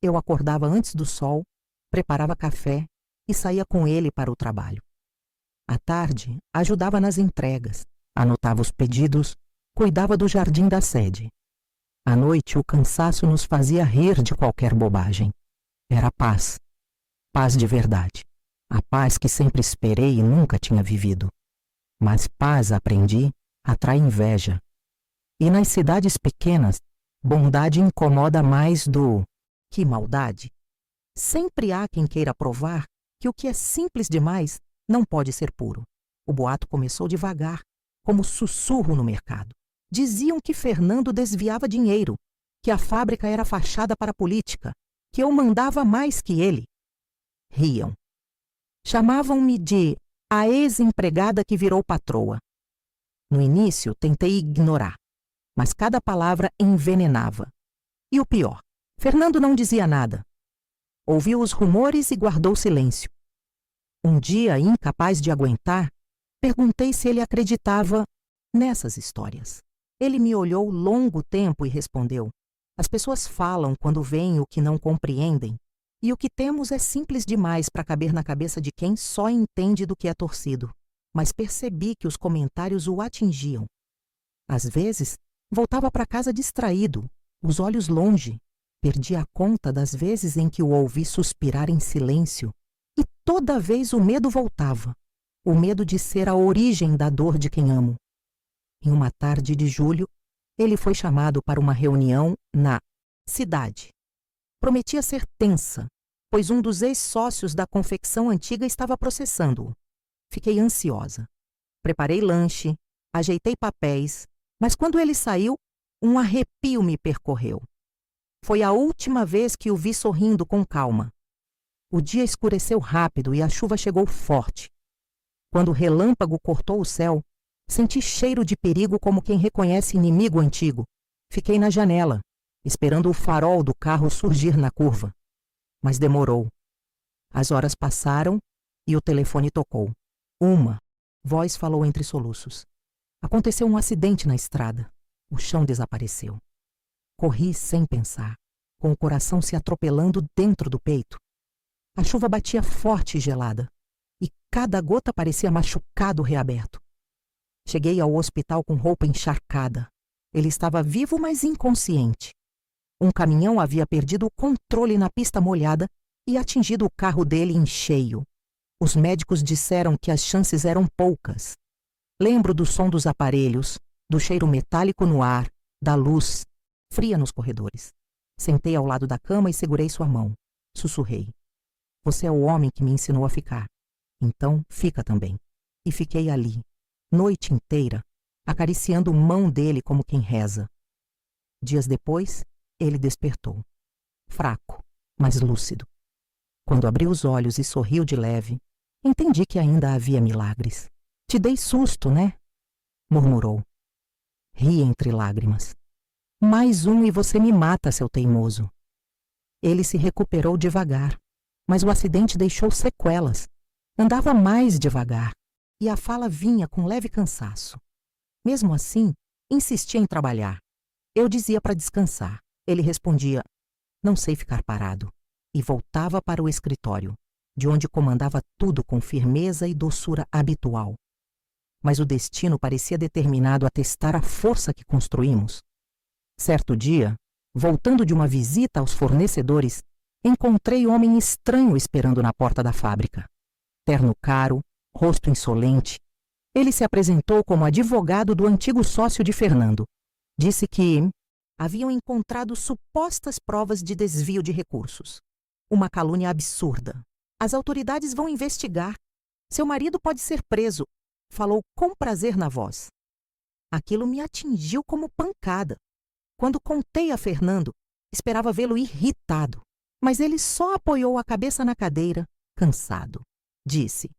Eu acordava antes do sol, preparava café e saía com ele para o trabalho. À tarde, ajudava nas entregas, anotava os pedidos, cuidava do jardim da sede. À noite, o cansaço nos fazia rir de qualquer bobagem. Era paz. Paz de verdade. A paz que sempre esperei e nunca tinha vivido. Mas paz, aprendi, atrai inveja. E nas cidades pequenas, bondade incomoda mais do que maldade. Sempre há quem queira provar que o que é simples demais não pode ser puro. O boato começou devagar, como sussurro no mercado. Diziam que Fernando desviava dinheiro, que a fábrica era fachada para a política, que eu mandava mais que ele. Riam. Chamavam-me de a ex-empregada que virou patroa. No início, tentei ignorar, mas cada palavra envenenava. E o pior, Fernando não dizia nada. Ouviu os rumores e guardou silêncio. Um dia, incapaz de aguentar, perguntei se ele acreditava nessas histórias. Ele me olhou longo tempo e respondeu: as pessoas falam quando veem o que não compreendem, e o que temos é simples demais para caber na cabeça de quem só entende do que é torcido. Mas percebi que os comentários o atingiam. Às vezes, voltava para casa distraído, os olhos longe. Perdi a conta das vezes em que o ouvi suspirar em silêncio, e toda vez o medo voltava. O medo de ser a origem da dor de quem amo. Em uma tarde de julho, ele foi chamado para uma reunião na cidade. Prometia ser tensa, pois um dos ex-sócios da confecção antiga estava processando-o. Fiquei ansiosa. Preparei lanche, ajeitei papéis, mas quando ele saiu, um arrepio me percorreu. Foi a última vez que o vi sorrindo com calma. O dia escureceu rápido e a chuva chegou forte. Quando o relâmpago cortou o céu, senti cheiro de perigo como quem reconhece inimigo antigo. Fiquei na janela, esperando o farol do carro surgir na curva. Mas demorou. As horas passaram e o telefone tocou. Uma voz falou entre soluços. Aconteceu um acidente na estrada. O chão desapareceu. Corri sem pensar, com o coração se atropelando dentro do peito. A chuva batia forte e gelada, e cada gota parecia machucado reaberto. Cheguei ao hospital com roupa encharcada. Ele estava vivo, mas inconsciente. Um caminhão havia perdido o controle na pista molhada e atingido o carro dele em cheio. Os médicos disseram que as chances eram poucas. Lembro do som dos aparelhos, do cheiro metálico no ar, da luz, fria nos corredores. Sentei ao lado da cama e segurei sua mão. Sussurrei. Você é o homem que me ensinou a ficar. Então, fica também. E fiquei ali, noite inteira, acariciando a mão dele como quem reza. Dias depois, ele despertou. Fraco, mas lúcido. Quando abri os olhos e sorriu de leve, entendi que ainda havia milagres. Te dei susto, né? Murmurou. Ri entre lágrimas. Mais um e você me mata, seu teimoso. Ele se recuperou devagar, mas o acidente deixou sequelas. Andava mais devagar, e a fala vinha com leve cansaço. Mesmo assim, insistia em trabalhar. Eu dizia para descansar. Ele respondia, não sei ficar parado, e voltava para o escritório, de onde comandava tudo com firmeza e doçura habitual. Mas o destino parecia determinado a testar a força que construímos. Certo dia, voltando de uma visita aos fornecedores, encontrei homem estranho esperando na porta da fábrica. Terno caro, rosto insolente. Ele se apresentou como advogado do antigo sócio de Fernando. Disse que haviam encontrado supostas provas de desvio de recursos. Uma calúnia absurda. As autoridades vão investigar. Seu marido pode ser preso. Falou com prazer na voz. Aquilo me atingiu como pancada. Quando contei a Fernando, esperava vê-lo irritado, mas ele só apoiou a cabeça na cadeira, cansado. Disse: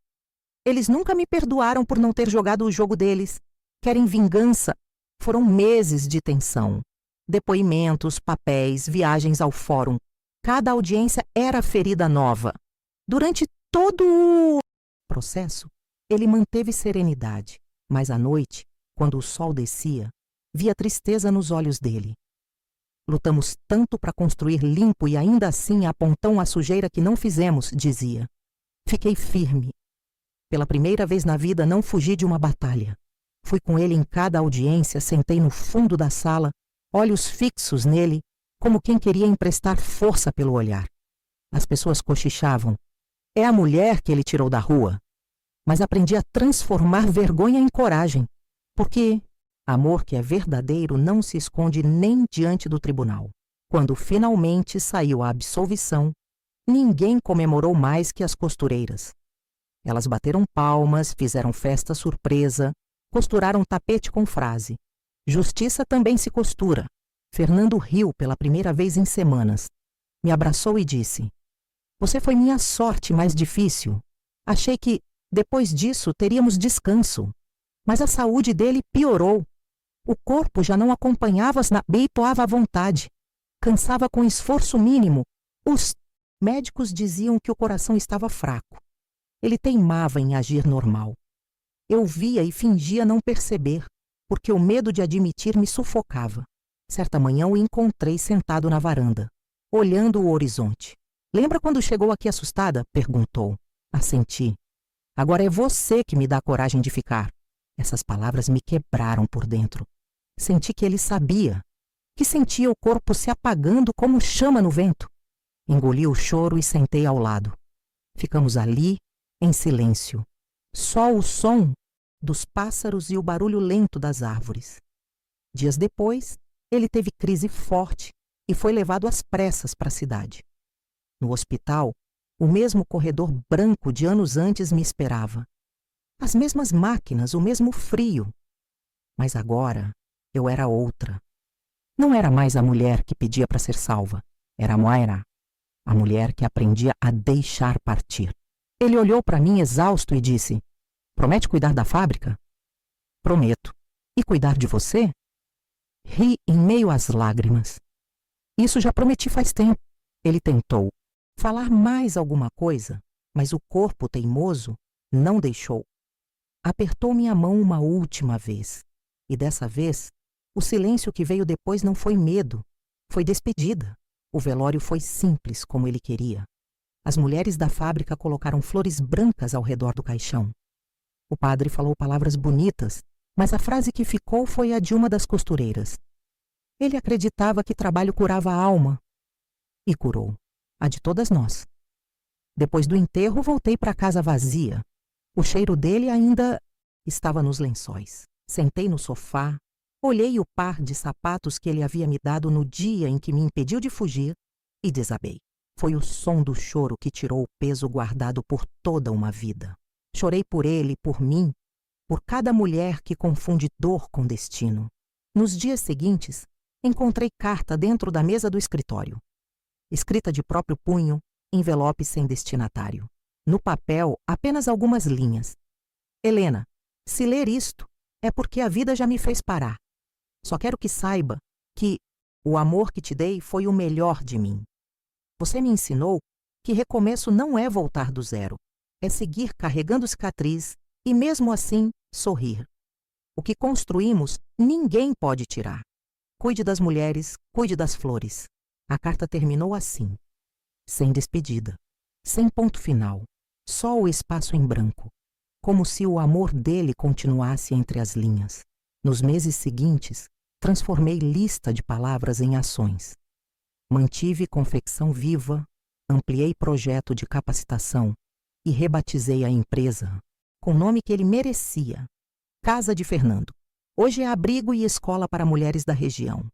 eles nunca me perdoaram por não ter jogado o jogo deles. Querem vingança. Foram meses de tensão. Depoimentos, papéis, viagens ao fórum. Cada audiência era ferida nova. Durante todo o processo, ele manteve serenidade, mas à noite, quando o sol descia, via tristeza nos olhos dele. Lutamos tanto para construir limpo e ainda assim apontam a sujeira que não fizemos, dizia. Fiquei firme. Pela primeira vez na vida não fugi de uma batalha. Fui com ele em cada audiência, sentei no fundo da sala, olhos fixos nele, como quem queria emprestar força pelo olhar. As pessoas cochichavam. É a mulher que ele tirou da rua. Mas aprendi a transformar vergonha em coragem, porque amor que é verdadeiro não se esconde nem diante do tribunal. Quando finalmente saiu a absolvição, ninguém comemorou mais que as costureiras. Elas bateram palmas, fizeram festa surpresa, costuraram tapete com frase: justiça também se costura. Fernando riu pela primeira vez em semanas. Me abraçou e disse: você foi minha sorte mais difícil. Achei que, depois disso, teríamos descanso. Mas a saúde dele piorou. O corpo já não acompanhava as beitoava à vontade. Cansava com esforço mínimo. Os médicos diziam que o coração estava fraco. Ele teimava em agir normal. Eu via e fingia não perceber, porque o medo de admitir me sufocava. Certa manhã o encontrei sentado na varanda, olhando o horizonte. Lembra quando chegou aqui assustada? Perguntou. Assenti. Agora é você que me dá coragem de ficar. Essas palavras me quebraram por dentro. Senti que ele sabia, que sentia o corpo se apagando como chama no vento. Engoli o choro e sentei ao lado. Ficamos ali, em silêncio. Só o som dos pássaros e o barulho lento das árvores. Dias depois, ele teve crise forte e foi levado às pressas para a cidade. No hospital, o mesmo corredor branco de anos antes me esperava. As mesmas máquinas, o mesmo frio. Mas agora eu era outra. Não era mais a mulher que pedia para ser salva. Era a Moira, a mulher que aprendia a deixar partir. Ele olhou para mim exausto e disse: promete cuidar da fábrica? Prometo. E cuidar de você? Ri em meio às lágrimas. Isso já prometi faz tempo. Ele tentou falar mais alguma coisa, mas o corpo teimoso não deixou. Apertou minha mão uma última vez. E dessa vez, o silêncio que veio depois não foi medo, foi despedida. O velório foi simples como ele queria. As mulheres da fábrica colocaram flores brancas ao redor do caixão. O padre falou palavras bonitas, mas a frase que ficou foi a de uma das costureiras. Ele acreditava que trabalho curava a alma. E curou. A de todas nós. Depois do enterro, voltei para a casa vazia. O cheiro dele ainda estava nos lençóis. Sentei no sofá, olhei o par de sapatos que ele havia me dado no dia em que me impediu de fugir e desabei. Foi o som do choro que tirou o peso guardado por toda uma vida. Chorei por ele, por mim, por cada mulher que confunde dor com destino. Nos dias seguintes, encontrei carta dentro da mesa do escritório. Escrita de próprio punho, envelope sem destinatário. No papel, apenas algumas linhas. Helena, se ler isto, é porque a vida já me fez parar. Só quero que saiba que o amor que te dei foi o melhor de mim. Você me ensinou que recomeço não é voltar do zero, é seguir carregando cicatriz e, mesmo assim, sorrir. O que construímos, ninguém pode tirar. Cuide das mulheres, cuide das flores. A carta terminou assim, sem despedida, sem ponto final, só o espaço em branco, como se o amor dele continuasse entre as linhas. Nos meses seguintes, transformei lista de palavras em ações. Mantive confecção viva, ampliei projeto de capacitação e rebatizei a empresa com o nome que ele merecia, Casa de Fernando. Hoje é abrigo e escola para mulheres da região.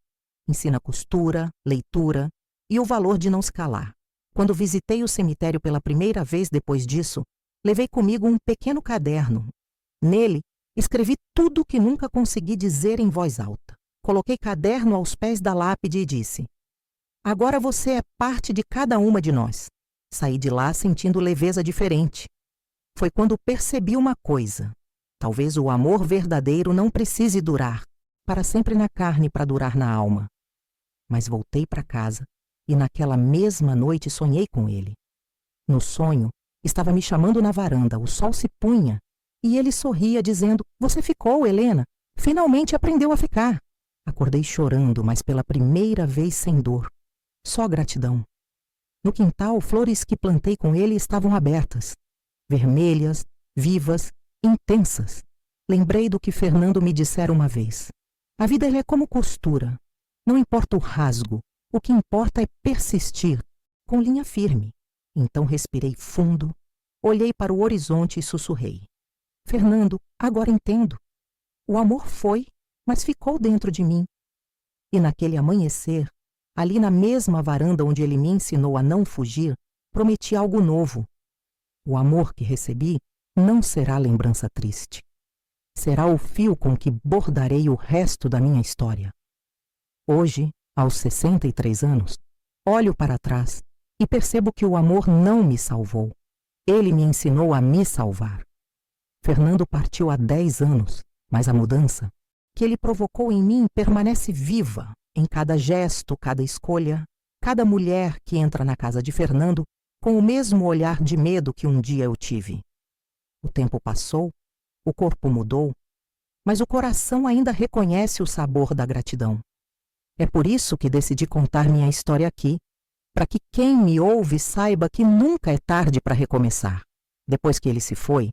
Ensina costura, leitura e o valor de não se calar. Quando visitei o cemitério pela primeira vez depois disso, levei comigo um pequeno caderno. Nele, escrevi tudo o que nunca consegui dizer em voz alta. Coloquei caderno aos pés da lápide e disse: agora você é parte de cada uma de nós. Saí de lá sentindo leveza diferente. Foi quando percebi uma coisa. Talvez o amor verdadeiro não precise durar para sempre na carne para durar na alma. Mas voltei para casa e naquela mesma noite sonhei com ele. No sonho, estava me chamando na varanda, o sol se punha e ele sorria dizendo: você ficou, Helena, finalmente aprendeu a ficar. Acordei chorando, mas pela primeira vez sem dor. Só gratidão. No quintal, flores que plantei com ele estavam abertas. Vermelhas, vivas, intensas. Lembrei do que Fernando me dissera uma vez. A vida é como costura. Não importa o rasgo, o que importa é persistir, com linha firme. Então respirei fundo, olhei para o horizonte e sussurrei: Fernando, agora entendo. O amor foi, mas ficou dentro de mim. E naquele amanhecer, ali na mesma varanda onde ele me ensinou a não fugir, prometi algo novo. O amor que recebi não será lembrança triste. Será o fio com que bordarei o resto da minha história. Hoje, aos 63 anos, olho para trás e percebo que o amor não me salvou. Ele me ensinou a me salvar. Fernando partiu há 10 anos, mas a mudança que ele provocou em mim permanece viva em cada gesto, cada escolha, cada mulher que entra na casa de Fernando com o mesmo olhar de medo que um dia eu tive. O tempo passou, o corpo mudou, mas o coração ainda reconhece o sabor da gratidão. É por isso que decidi contar minha história aqui, para que quem me ouve saiba que nunca é tarde para recomeçar. Depois que ele se foi,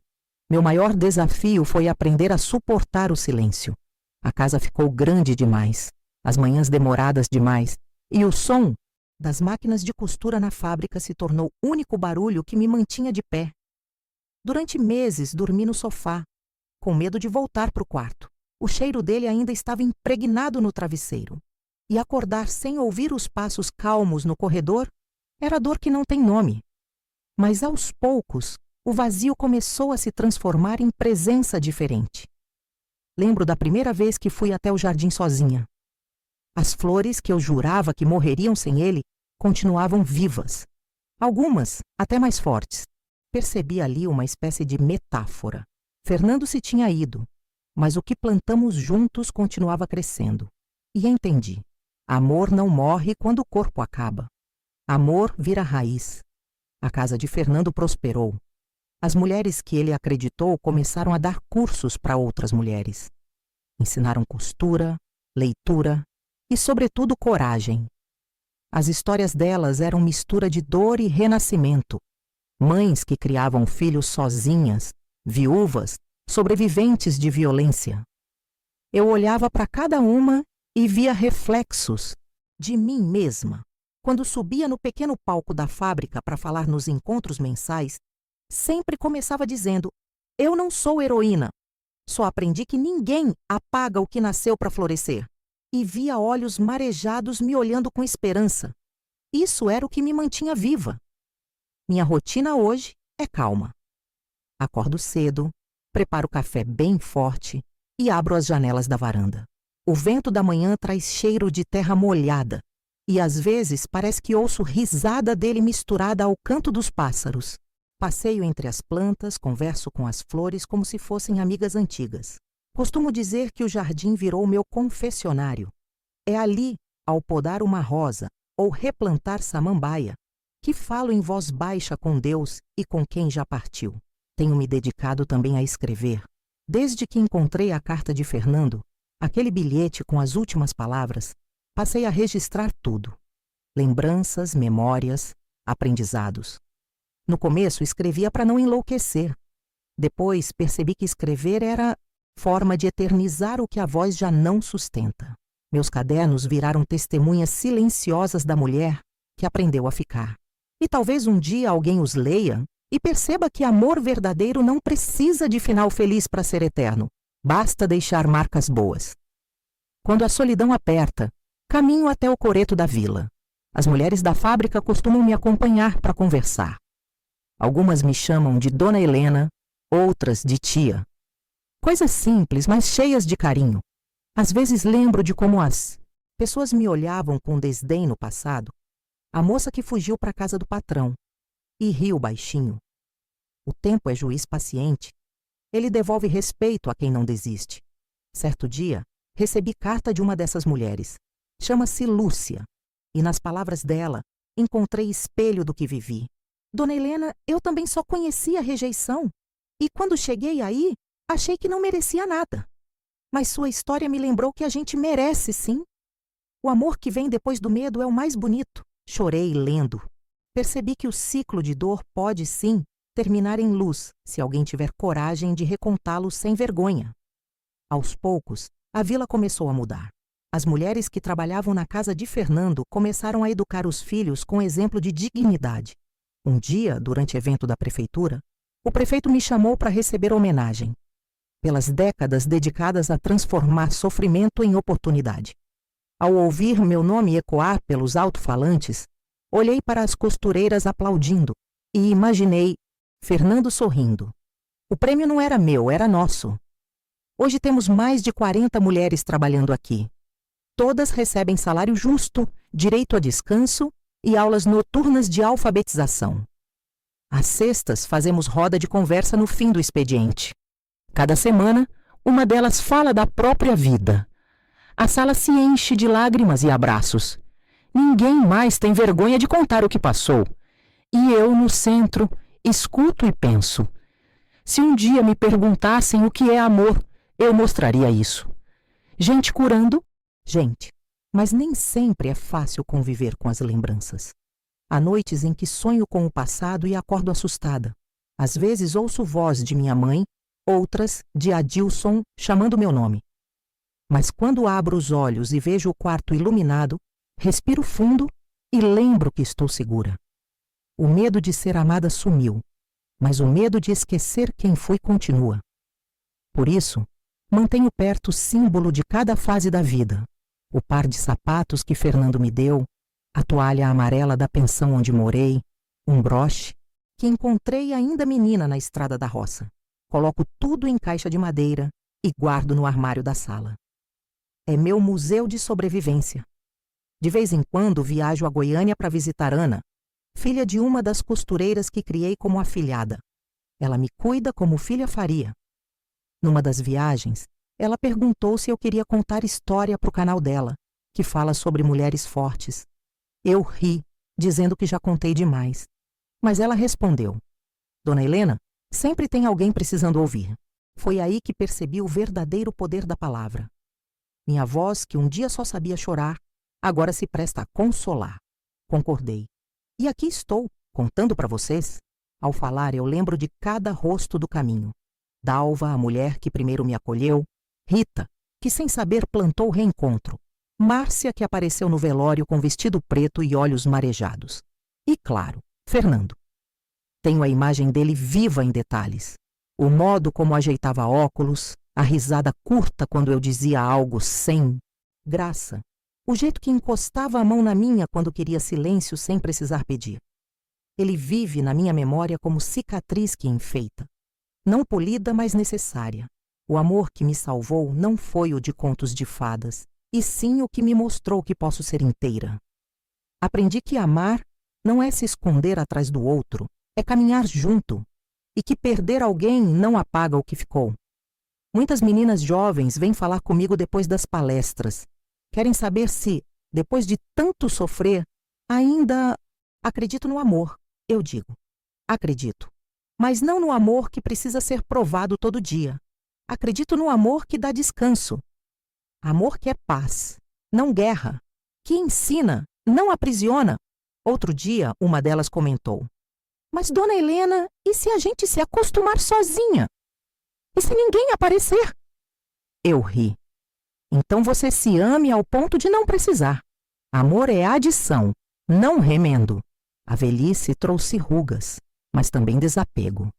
meu maior desafio foi aprender a suportar o silêncio. A casa ficou grande demais, as manhãs demoradas demais, e o som das máquinas de costura na fábrica se tornou o único barulho que me mantinha de pé. Durante meses dormi no sofá, com medo de voltar para o quarto. O cheiro dele ainda estava impregnado no travesseiro. E acordar sem ouvir os passos calmos no corredor era dor que não tem nome. Mas aos poucos, o vazio começou a se transformar em presença diferente. Lembro da primeira vez que fui até o jardim sozinha. As flores que eu jurava que morreriam sem ele continuavam vivas. Algumas até mais fortes. Percebi ali uma espécie de metáfora. Fernando se tinha ido, mas o que plantamos juntos continuava crescendo. E entendi. Amor não morre quando o corpo acaba. Amor vira raiz. A casa de Fernando prosperou. As mulheres que ele acreditou começaram a dar cursos para outras mulheres. Ensinaram costura, leitura e, sobretudo, coragem. As histórias delas eram mistura de dor e renascimento. Mães que criavam filhos sozinhas, viúvas, sobreviventes de violência. Eu olhava para cada uma e via reflexos de mim mesma. Quando subia no pequeno palco da fábrica para falar nos encontros mensais, sempre começava dizendo: eu não sou heroína. Só aprendi que ninguém apaga o que nasceu para florescer. E via olhos marejados me olhando com esperança. Isso era o que me mantinha viva. Minha rotina hoje é calma. Acordo cedo, preparo café bem forte e abro as janelas da varanda. O vento da manhã traz cheiro de terra molhada e às vezes parece que ouço risada dele misturada ao canto dos pássaros. Passeio entre as plantas, converso com as flores como se fossem amigas antigas. Costumo dizer que o jardim virou meu confessionário. É ali, ao podar uma rosa ou replantar samambaia, que falo em voz baixa com Deus e com quem já partiu. Tenho me dedicado também a escrever. Desde que encontrei a carta de Fernando, aquele bilhete com as últimas palavras, passei a registrar tudo. Lembranças, memórias, aprendizados. No começo, escrevia para não enlouquecer. Depois, percebi que escrever era forma de eternizar o que a voz já não sustenta. Meus cadernos viraram testemunhas silenciosas da mulher que aprendeu a ficar. E talvez um dia alguém os leia e perceba que amor verdadeiro não precisa de final feliz para ser eterno. Basta deixar marcas boas. Quando a solidão aperta, caminho até o coreto da vila. As mulheres da fábrica costumam me acompanhar para conversar. Algumas me chamam de Dona Helena, outras de tia. Coisas simples, mas cheias de carinho. Às vezes lembro de como as pessoas me olhavam com desdém no passado, a moça que fugiu para a casa do patrão, e rio baixinho. O tempo é juiz paciente. Ele devolve respeito a quem não desiste. Certo dia, recebi carta de uma dessas mulheres. Chama-se Lúcia, e nas palavras dela, encontrei espelho do que vivi. Dona Helena, eu também só conhecia a rejeição, e quando cheguei aí, achei que não merecia nada. Mas sua história me lembrou que a gente merece, sim. O amor que vem depois do medo é o mais bonito. Chorei lendo. Percebi que o ciclo de dor pode, sim, terminar em luz, se alguém tiver coragem de recontá-lo sem vergonha. Aos poucos, a vila começou a mudar. As mulheres que trabalhavam na casa de Fernando começaram a educar os filhos com exemplo de dignidade. Um dia, durante evento da prefeitura, o prefeito me chamou para receber homenagem, pelas décadas dedicadas a transformar sofrimento em oportunidade. Ao ouvir meu nome ecoar pelos alto-falantes, olhei para as costureiras aplaudindo e imaginei Fernando sorrindo. O prêmio não era meu, era nosso. Hoje temos mais de 40 mulheres trabalhando aqui. Todas recebem salário justo, direito a descanso e aulas noturnas de alfabetização. Às sextas, fazemos roda de conversa no fim do expediente. Cada semana, uma delas fala da própria vida. A sala se enche de lágrimas e abraços. Ninguém mais tem vergonha de contar o que passou. E eu, no centro, escuto e penso. Se um dia me perguntassem o que é amor, eu mostraria isso. Gente curando, gente. Mas nem sempre é fácil conviver com as lembranças. Há noites em que sonho com o passado e acordo assustada. Às vezes ouço voz de minha mãe, outras de Adilson chamando meu nome. Mas quando abro os olhos e vejo o quarto iluminado, respiro fundo e lembro que estou segura. O medo de ser amada sumiu, mas o medo de esquecer quem fui continua. Por isso, mantenho perto o símbolo de cada fase da vida. O par de sapatos que Fernando me deu, a toalha amarela da pensão onde morei, um broche que encontrei ainda menina na estrada da roça. Coloco tudo em caixa de madeira e guardo no armário da sala. É meu museu de sobrevivência. De vez em quando viajo a Goiânia para visitar Ana, filha de uma das costureiras que criei como afilhada. Ela me cuida como filha faria. Numa das viagens, ela perguntou se eu queria contar história para o canal dela, que fala sobre mulheres fortes. Eu ri, dizendo que já contei demais. Mas ela respondeu: Dona Helena, sempre tem alguém precisando ouvir. Foi aí que percebi o verdadeiro poder da palavra. Minha voz, que um dia só sabia chorar, agora se presta a consolar. Concordei. E aqui estou, contando para vocês. Ao falar, eu lembro de cada rosto do caminho. Dalva, a mulher que primeiro me acolheu. Rita, que sem saber plantou o reencontro. Márcia, que apareceu no velório com vestido preto e olhos marejados. E, claro, Fernando. Tenho a imagem dele viva em detalhes. O modo como ajeitava óculos, a risada curta quando eu dizia algo sem graça, o jeito que encostava a mão na minha quando queria silêncio sem precisar pedir. Ele vive na minha memória como cicatriz que enfeita. Não polida, mas necessária. O amor que me salvou não foi o de contos de fadas, e sim o que me mostrou que posso ser inteira. Aprendi que amar não é se esconder atrás do outro, é caminhar junto, e que perder alguém não apaga o que ficou. Muitas meninas jovens vêm falar comigo depois das palestras. Querem saber se, depois de tanto sofrer, ainda acredito no amor. Eu digo, acredito. Mas não no amor que precisa ser provado todo dia. Acredito no amor que dá descanso. Amor que é paz, não guerra. Que ensina, não aprisiona. Outro dia, uma delas comentou: Mas, Dona Helena, e se a gente se acostumar sozinha? E se ninguém aparecer? Eu ri. Então você se ame ao ponto de não precisar. Amor é adição, não remendo. A velhice trouxe rugas, mas também desapego.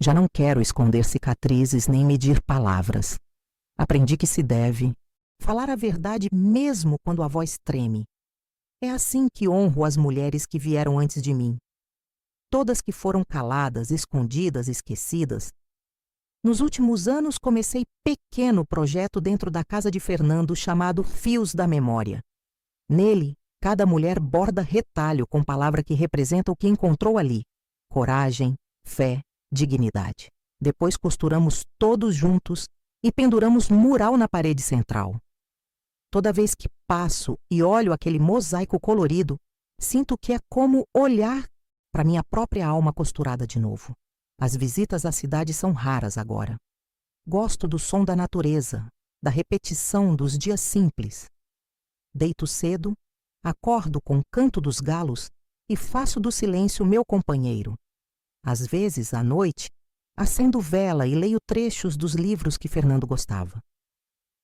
Já não quero esconder cicatrizes nem medir palavras. Aprendi que se deve falar a verdade mesmo quando a voz treme. É assim que honro as mulheres que vieram antes de mim. Todas que foram caladas, escondidas, esquecidas. Nos últimos anos comecei pequeno projeto dentro da casa de Fernando chamado Fios da Memória. Nele, cada mulher borda retalho com palavra que representa o que encontrou ali: coragem, fé, dignidade. Depois costuramos todos juntos e penduramos mural na parede central. Toda vez que passo e olho aquele mosaico colorido, sinto que é como olhar para minha própria alma costurada de novo. As visitas à cidade são raras agora. Gosto do som da natureza, da repetição dos dias simples. Deito cedo, acordo com o canto dos galos e faço do silêncio meu companheiro. Às vezes, à noite, acendo vela e leio trechos dos livros que Fernando gostava.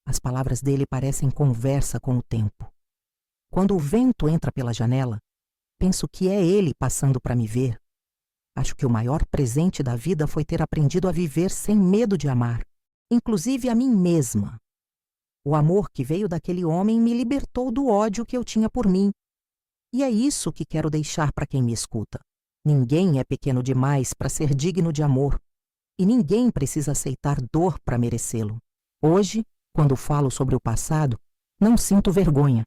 As palavras dele parecem conversa com o tempo. Quando o vento entra pela janela, penso que é ele passando para me ver. Acho que o maior presente da vida foi ter aprendido a viver sem medo de amar, inclusive a mim mesma. O amor que veio daquele homem me libertou do ódio que eu tinha por mim. E é isso que quero deixar para quem me escuta. Ninguém é pequeno demais para ser digno de amor, e ninguém precisa aceitar dor para merecê-lo. Hoje, quando falo sobre o passado, não sinto vergonha,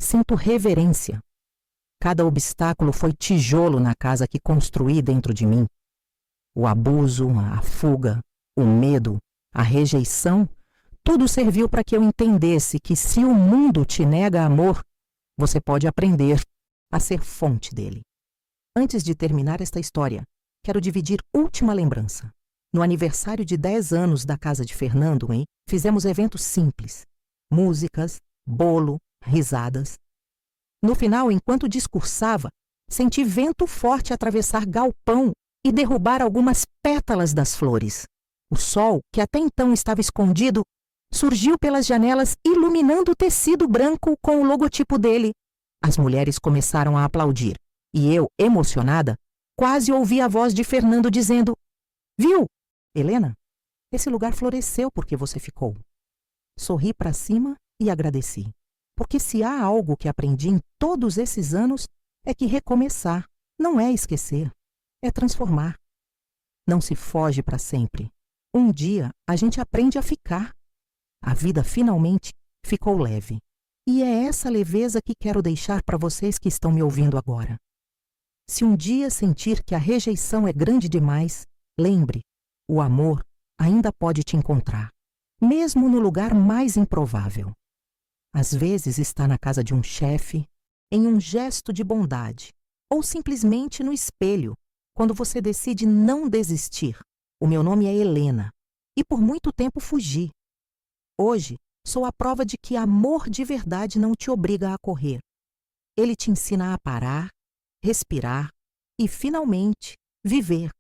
sinto reverência. Cada obstáculo foi tijolo na casa que construí dentro de mim. O abuso, a fuga, o medo, a rejeição, tudo serviu para que eu entendesse que se o mundo te nega amor, você pode aprender a ser fonte dele. Antes de terminar esta história, quero dividir última lembrança. No aniversário de 10 anos da casa de Fernando, fizemos eventos simples. Músicas, bolo, risadas. No final, enquanto discursava, senti vento forte atravessar galpão e derrubar algumas pétalas das flores. O sol, que até então estava escondido, surgiu pelas janelas iluminando o tecido branco com o logotipo dele. As mulheres começaram a aplaudir e eu, emocionada, quase ouvi a voz de Fernando dizendo: "Viu, Helena? Esse lugar floresceu porque você ficou." Sorri para cima e agradeci. Porque se há algo que aprendi em todos esses anos, é que recomeçar não é esquecer, é transformar. Não se foge para sempre. Um dia a gente aprende a ficar. A vida finalmente ficou leve. E é essa leveza que quero deixar para vocês que estão me ouvindo agora. Se um dia sentir que a rejeição é grande demais, lembre, o amor ainda pode te encontrar, mesmo no lugar mais improvável. Às vezes está na casa de um chefe, em um gesto de bondade, ou simplesmente no espelho, quando você decide não desistir. O meu nome é Helena, e por muito tempo fugi. Hoje, sou a prova de que amor de verdade não te obriga a correr. Ele te ensina a parar, respirar e, finalmente, viver.